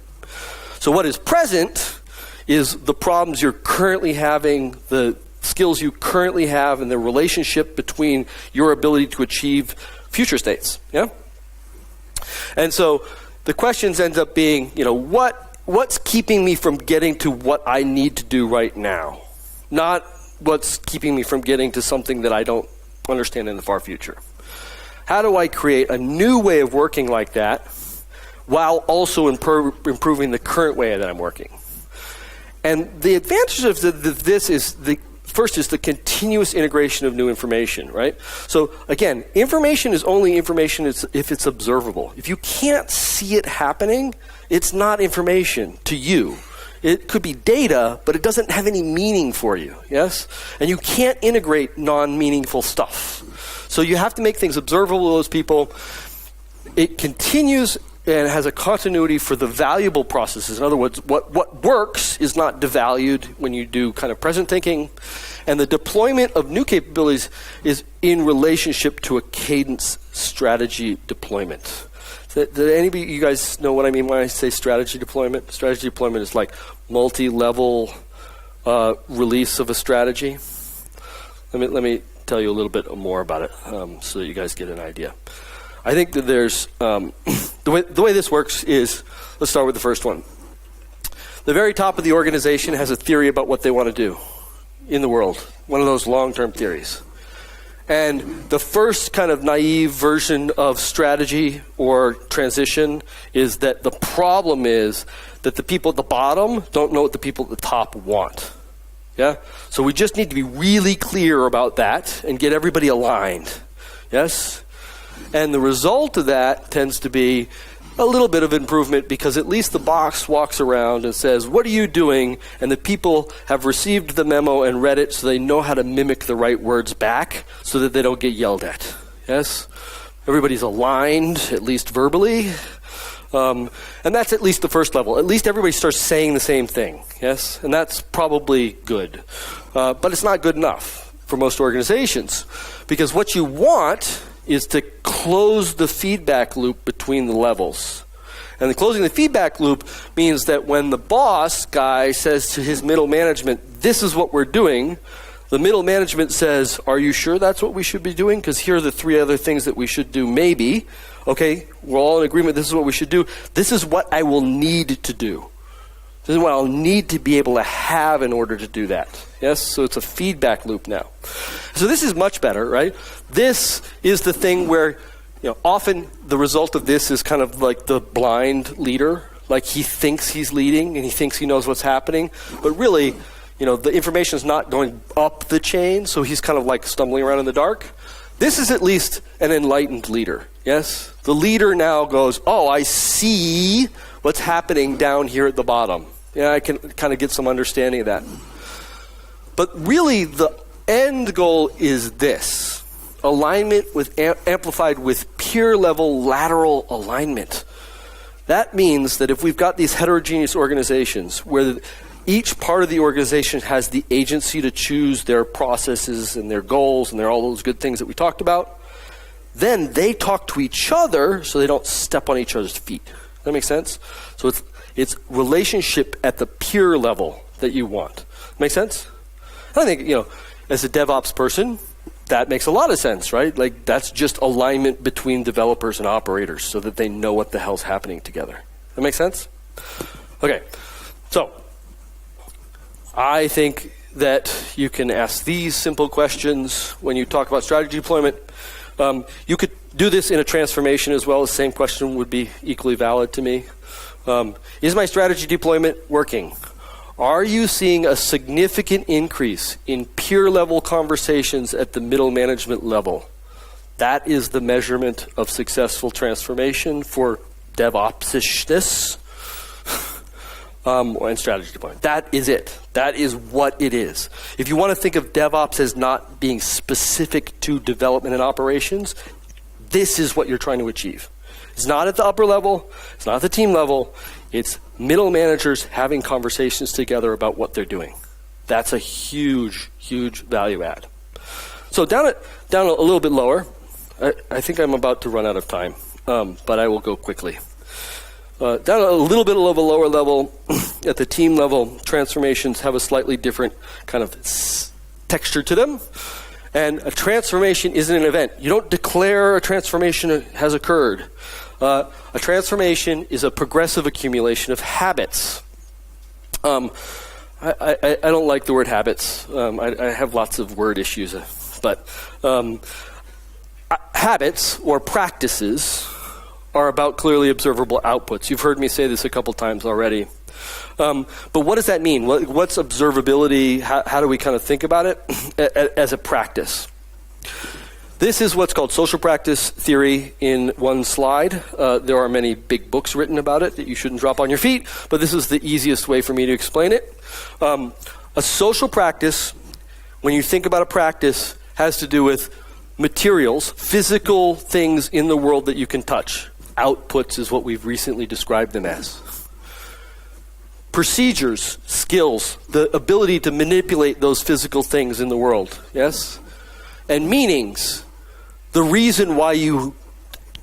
[SPEAKER 1] So what is present is the problems you're currently having, the skills you currently have, and the relationship between your ability to achieve future states. Yeah? And so the questions end up being, what's keeping me from getting to what I need to do right now? Not what's keeping me from getting to something that I don't understand in the far future. How do I create a new way of working like that while also improving the current way that I'm working? And the advantage of this is first is the continuous integration of new information, right? So again, information is only information if it's observable. If you can't see it happening, it's not information to you. It could be data, but it doesn't have any meaning for you, yes? And you can't integrate non-meaningful stuff. So you have to make things observable to those people. It continues and has a continuity for the valuable processes. In other words, what works is not devalued when you do kind of present thinking. And the deployment of new capabilities is in relationship to a cadence strategy deployment. Did any of you guys know what I mean when I say strategy deployment? Strategy deployment is like multi-level release of a strategy. Let me tell you a little bit more about it so that you guys get an idea. I think that there's the way this works is, let's start with the first one. The very top of the organization has a theory about what they want to do in the world, one of those long-term theories. And the first kind of naive version of strategy or transition is that the problem is that the people at the bottom don't know what the people at the top want. Yeah? So we just need to be really clear about that and get everybody aligned. Yes? And the result of that tends to be a little bit of improvement, because at least the box walks around and says, what are you doing? And the people have received the memo and read it, so they know how to mimic the right words back so that they don't get yelled at. Yes? Everybody's aligned, at least verbally. And that's at least the first level. At least everybody starts saying the same thing. Yes? And that's probably good. But it's not good enough for most organizations, because what you want is to close the feedback loop between the levels. And the closing the feedback loop means that when the boss guy says to his middle management, this is what we're doing, the middle management says, are you sure that's what we should be doing? Because here are the 3 other things that we should do, maybe. Okay, we're all in agreement, this is what we should do. This is what I will need to do. This is what I'll need to be able to have in order to do that. Yes, so it's a feedback loop now. So this is much better, right? This is the thing where, often the result of this is kind of like the blind leader. Like he thinks he's leading and he thinks he knows what's happening. But really, the information is not going up the chain, so he's kind of like stumbling around in the dark. This is at least an enlightened leader, yes? The leader now goes, oh, I see what's happening down here at the bottom. Yeah, I can kind of get some understanding of that. But really, the end goal is this. Alignment with amplified with peer-level lateral alignment. That means that if we've got these heterogeneous organizations where each part of the organization has the agency to choose their processes and their goals and all those good things that we talked about, then they talk to each other so they don't step on each other's feet. Does that make sense? So it's relationship at the peer level that you want. Make sense? I think, as a DevOps person, that makes a lot of sense, right? Like, that's just alignment between developers and operators so that they know what the hell's happening together. That make sense? Okay, so I think that you can ask these simple questions when you talk about strategy deployment. You could do this in a transformation as well. The same question would be equally valid to me. Is my strategy deployment working? Are you seeing a significant increase in peer-level conversations at the middle management level? That is the measurement of successful transformation for DevOps-ishness and strategy deployment. That is it. That is what it is. If you want to think of DevOps as not being specific to development and operations, this is what you're trying to achieve. It's not at the upper level. It's not at the team level. It's middle managers having conversations together about what they're doing. That's a huge, huge value add. So down a little bit lower, I think I'm about to run out of time, but I will go quickly. Down a little bit of a lower level, at the team level, transformations have a slightly different kind of texture to them. And a transformation isn't an event. You don't declare a transformation has occurred. A transformation is a progressive accumulation of habits. I don't like the word habits. I have lots of word issues. But habits or practices are about clearly observable outputs. You've heard me say this a couple times already. But what does that mean? What's observability? How do we kind of think about it as a practice? This is what's called social practice theory in one slide. There are many big books written about it that you shouldn't drop on your feet, but this is the easiest way for me to explain it. A social practice, when you think about a practice, has to do with materials, physical things in the world that you can touch. Outputs is what we've recently described them as. Procedures, skills, the ability to manipulate those physical things in the world, yes? And meanings, the reason why you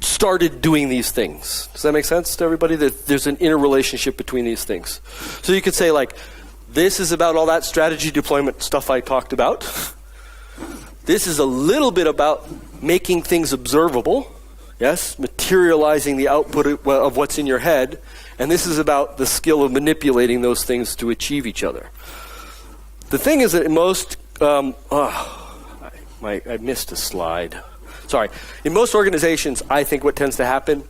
[SPEAKER 1] started doing these things. Does that make sense to everybody? That there's an interrelationship between these things. So you could say, like, this is about all that strategy deployment stuff I talked about. This is a little bit about making things observable, yes, materializing the output of what's in your head, and this is about the skill of manipulating those things to achieve each other. The thing is that most, I missed a slide. Sorry. In most organizations, I think what tends to happen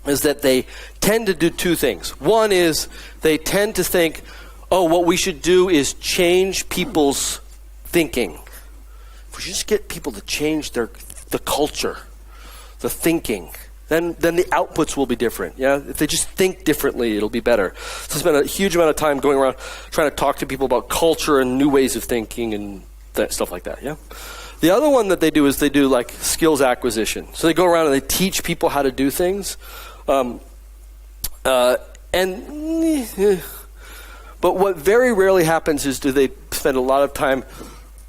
[SPEAKER 1] is that they tend to do two things. One is they tend to think, oh, what we should do is change people's thinking. If we just get people to change the culture, the thinking, then the outputs will be different. Yeah, if they just think differently, it'll be better. So I spent a huge amount of time going around trying to talk to people about culture and new ways of thinking and stuff like that. Yeah. The other one that they do is they do like skills acquisition. So they go around and they teach people how to do things. But what very rarely happens is do they spend a lot of time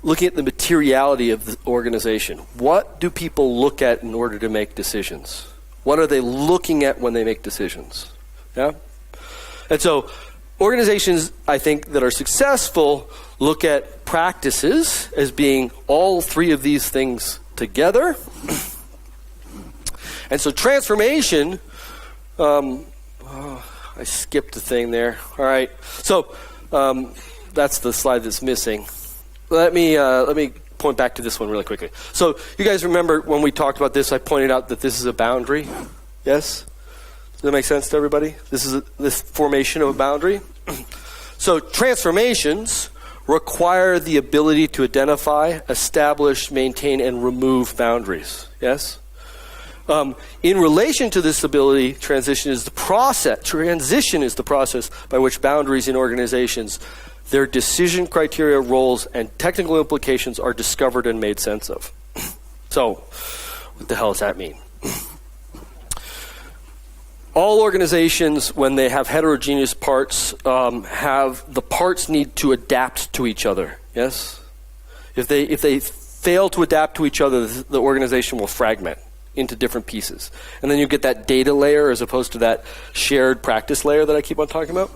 [SPEAKER 1] looking at the materiality of the organization. What do people look at in order to make decisions? What are they looking at when they make decisions? Yeah? And so organizations, I think, that are successful look at practices as being all three of these things together. And so transformation, I skipped a thing there. All right. So that's the slide that's missing. Let me point back to this one really quickly. So you guys remember when we talked about this, I pointed out that this is a boundary. Yes? Does that make sense to everybody? This is this formation of a boundary. So transformations require the ability to identify, establish, maintain, and remove boundaries. Yes? In relation to this ability, transition is the process by which boundaries in organizations, their decision criteria, roles, and technical implications are discovered and made sense of. So, what the hell does that mean? All organizations, when they have heterogeneous parts, the parts need to adapt to each other. Yes? If they fail to adapt to each other, the organization will fragment into different pieces. And then you get that data layer as opposed to that shared practice layer that I keep on talking about.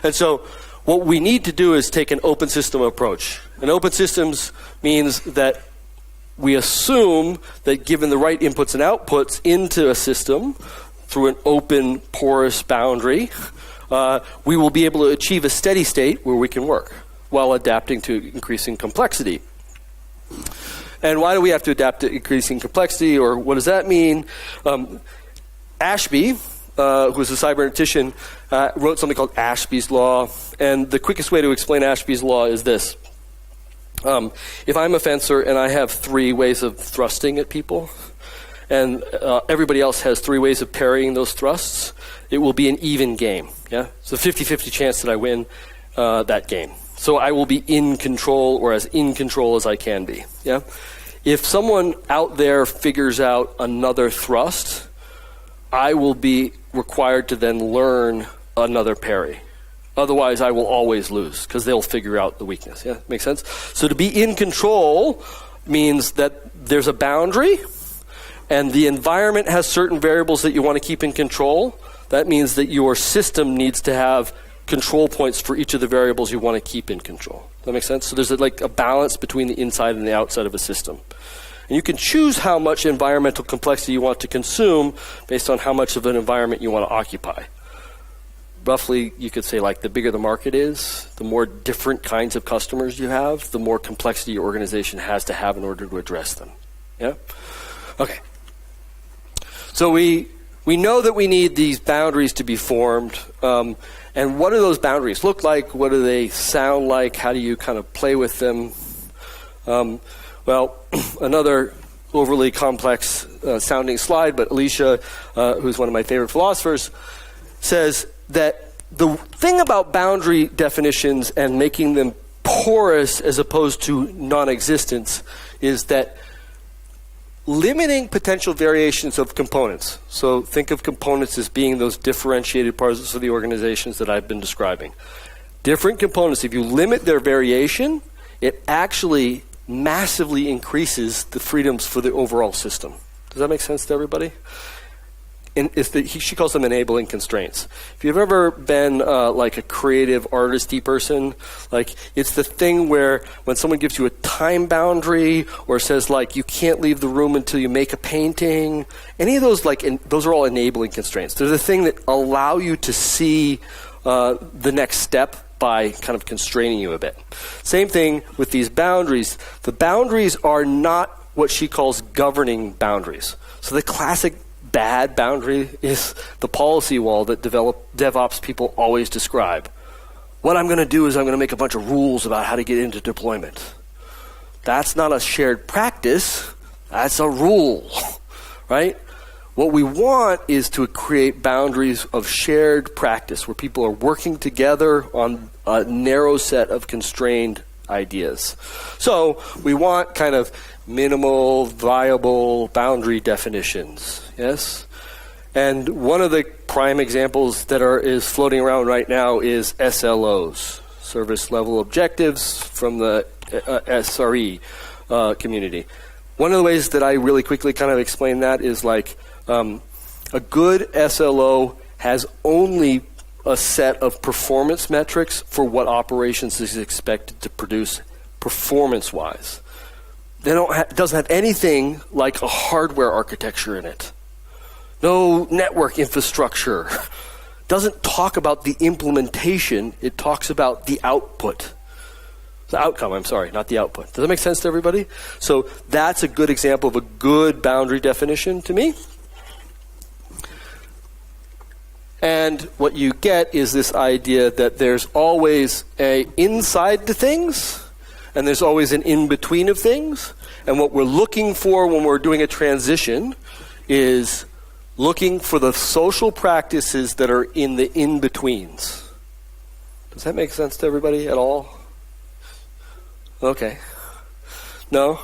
[SPEAKER 1] And so what we need to do is take an open system approach. And open systems means that we assume that given the right inputs and outputs into a system through an open, porous boundary, we will be able to achieve a steady state where we can work while adapting to increasing complexity. And why do we have to adapt to increasing complexity, or what does that mean? Ashby, who's a cybernetician, wrote something called Ashbeys Law. And the quickest way to explain Ashbeys Law is this. If I'm a fencer and I have 3 ways of thrusting at people, and everybody else has 3 ways of parrying those thrusts, it will be an even game. Yeah, it's a 50-50 chance that I win that game. So I will be in control, or as in control as I can be. Yeah, if someone out there figures out another thrust, I will be required to then learn another parry. Otherwise, I will always lose because they'll figure out the weakness. Yeah, makes sense? So to be in control means that there's a boundary and the environment has certain variables that you want to keep in control. That means that your system needs to have control points for each of the variables you want to keep in control. Does that make sense? So there's a balance between the inside and the outside of a system. And you can choose how much environmental complexity you want to consume based on how much of an environment you want to occupy. Roughly, you could say the bigger the market is, the more different kinds of customers you have, the more complexity your organization has to have in order to address them. Yeah? Okay. So we know that we need these boundaries to be formed. And what do those boundaries look like? What do they sound like? How do you kind of play with them? Well, another overly complex sounding slide, but Alicia, who's one of my favorite philosophers, says that the thing about boundary definitions and making them porous as opposed to non-existence is that limiting potential variations of components. So think of components as being those differentiated parts of the organizations that I've been describing. Different components, if you limit their variation, it actually massively increases the freedoms for the overall system. Does that make sense to everybody? And she calls them enabling constraints. If you've ever been a creative artisty person, it's the thing where when someone gives you a time boundary or says you can't leave the room until you make a painting, any of those those are all enabling constraints. They're the thing that allow you to see the next step by kind of constraining you a bit. Same thing with these boundaries. The boundaries are not what she calls governing boundaries. So the classic bad boundary is the policy wall that DevOps people always describe. What I'm going to do is I'm going to make a bunch of rules about how to get into deployment. That's not a shared practice. That's a rule, right? What we want is to create boundaries of shared practice where people are working together on a narrow set of constrained ideas. So we want kind of minimal, viable boundary definitions, yes? And one of the prime examples that is floating around right now is SLOs, service level objectives from the SRE community. One of the ways that I really quickly kind of explain that is like a good SLO has only a set of performance metrics for what operations is expected to produce performance-wise. It doesn't have anything like a hardware architecture in it. No network infrastructure. Doesn't talk about the implementation. It talks about the output. The outcome, I'm sorry, not the output. Does that make sense to everybody? So that's a good example of a good boundary definition to me. And what you get is this idea that there's always a inside to things, and there's always an in-between of things. And what we're looking for when we're doing a transition is looking for the social practices that are in the in-betweens. Does that make sense to everybody at all? Okay. No?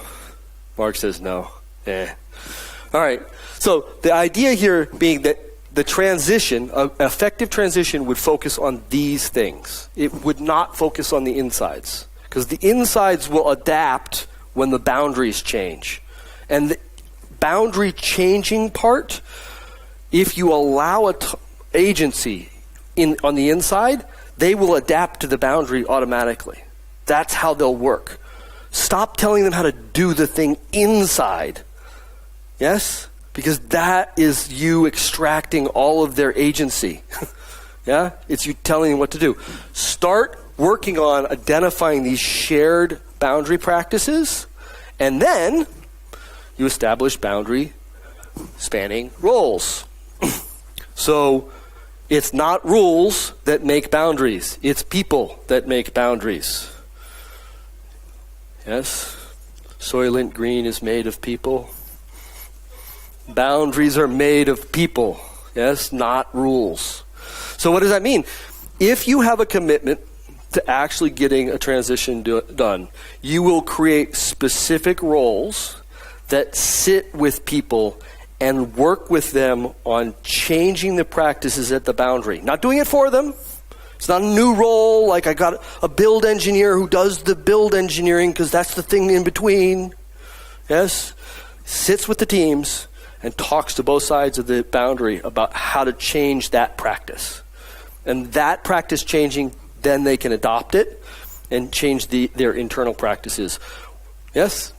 [SPEAKER 1] Mark says no. Eh. All right. So the idea here being that the transition, an effective transition would focus on these things. It would not focus on the insides. Because the insides will adapt when the boundaries change. And the boundary changing part, if you allow agency on the inside, they will adapt to the boundary automatically. That's how they'll work. Stop telling them how to do the thing inside. Yes? Because that is you extracting all of their agency. Yeah? It's you telling them what to do. Start working on identifying these shared boundary practices, and then you establish boundary spanning roles. So it's not rules that make boundaries. It's people that make boundaries. Yes? Soylent Green is made of people. Boundaries are made of people. Yes? Not rules. So what does that mean? If you have a commitment to actually getting a transition done, you will create specific roles that sit with people and work with them on changing the practices at the boundary. Not doing it for them. It's not a new role, like I got a build engineer who does the build engineering because that's the thing in between. Yes? Sits with the teams and talks to both sides of the boundary about how to change that practice. And that practice changing, then they can adopt it and change their internal practices. Yes?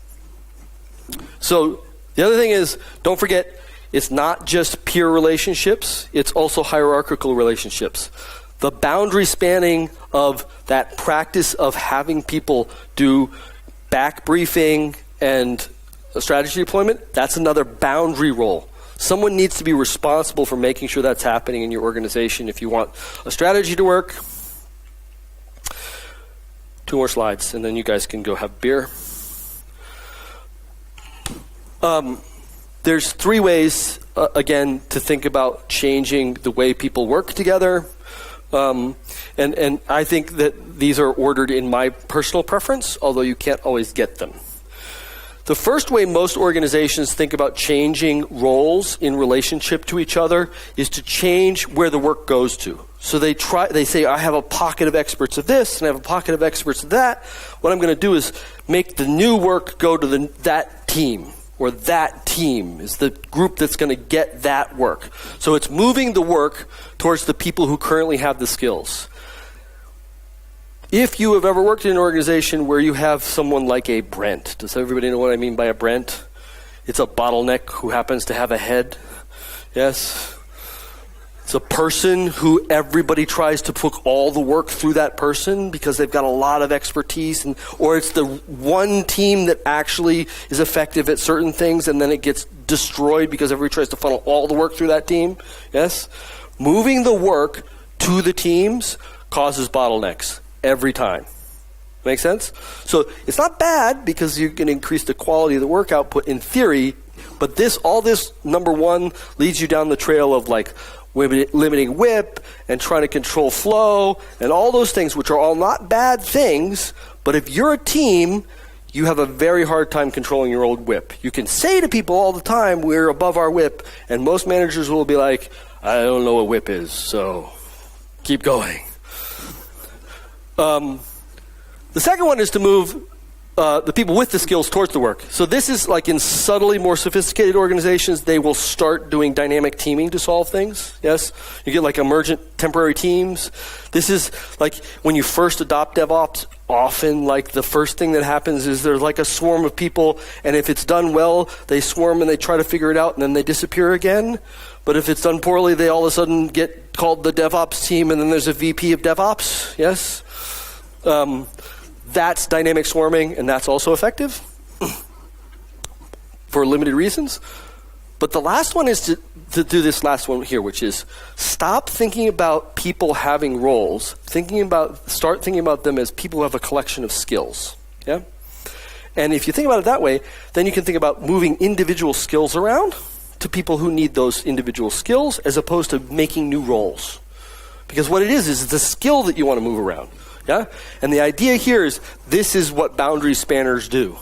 [SPEAKER 1] So the other thing is, don't forget, it's not just peer relationships, it's also hierarchical relationships. The boundary spanning of that practice of having people do back briefing and strategy deployment, that's another boundary role. Someone needs to be responsible for making sure that's happening in your organization if you want a strategy to work. 2 more slides, and then you guys can go have beer. There's 3 ways, again, to think about changing the way people work together. And I think that these are ordered in my personal preference, although you can't always get them. The first way most organizations think about changing roles in relationship to each other is to change where the work goes to. So they say, I have a pocket of experts of this, and I have a pocket of experts of that. What I'm going to do is make the new work go to that team, or that team is the group that's going to get that work. So it's moving the work towards the people who currently have the skills. If you have ever worked in an organization where you have someone like a Brent, does everybody know what I mean by a Brent? It's a bottleneck who happens to have a head. Yes? It's a person who everybody tries to put all the work through that person because they've got a lot of expertise, or it's the one team that actually is effective at certain things and then it gets destroyed because everybody tries to funnel all the work through that team. Yes? Moving the work to the teams causes bottlenecks every time. Make sense? So it's not bad because you can increase the quality of the work output in theory, but all this, number one, leads you down the trail of like limiting WIP and trying to control flow and all those things, which are all not bad things, but if you're a team, you have a very hard time controlling your old WIP. You can say to people all the time, we're above our WIP, and most managers will be like, I don't know what WIP is, so keep going. The second one is to move the people with the skills towards the work. So this is like in subtly more sophisticated organizations, they will start doing dynamic teaming to solve things. Yes? You get like emergent temporary teams. This is like when you first adopt DevOps, often like the first thing that happens is there's like a swarm of people, and if it's done well, they swarm and they try to figure it out and then they disappear again. But if it's done poorly, they all of a sudden get called the DevOps team and then there's a VP of DevOps. Yes? That's dynamic swarming, and that's also effective for limited reasons. But the last one is to do this last one here, which is stop thinking about people having roles. Start thinking about them as people who have a collection of skills. Yeah? And if you think about it that way, then you can think about moving individual skills around to people who need those individual skills as opposed to making new roles. Because what it is the skill that you want to move around. Yeah? And the idea here is this is what boundary spanners do.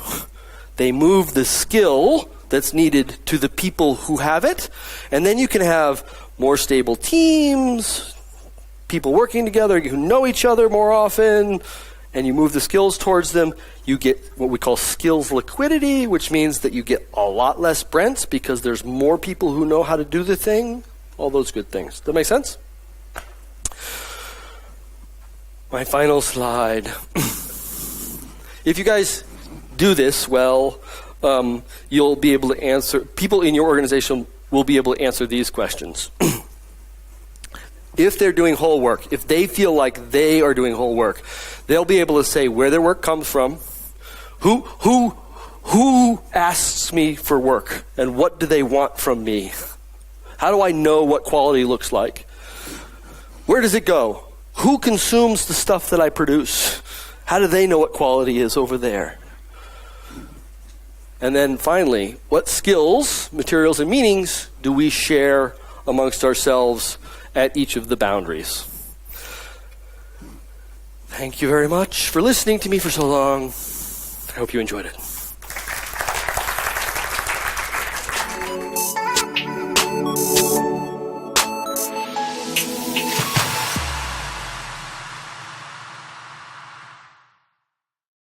[SPEAKER 1] They move the skill that's needed to the people who have it, and then you can have more stable teams, people working together who know each other more often, and you move the skills towards them. You get what we call skills liquidity, which means that you get a lot less Brents because there's more people who know how to do the thing. All those good things. Does that make sense? My final slide. If you guys do this well, you'll be able to answer, people in your organization will be able to answer these questions. If they're doing whole work, if they feel like they are doing whole work, they'll be able to say where their work comes from, who asks me for work, and what do they want from me? How do I know what quality looks like? Where does it go? Who consumes the stuff that I produce? How do they know what quality is over there? And then finally, what skills, materials, and meanings do we share amongst ourselves at each of the boundaries? Thank you very much for listening to me for so long. I hope you enjoyed it.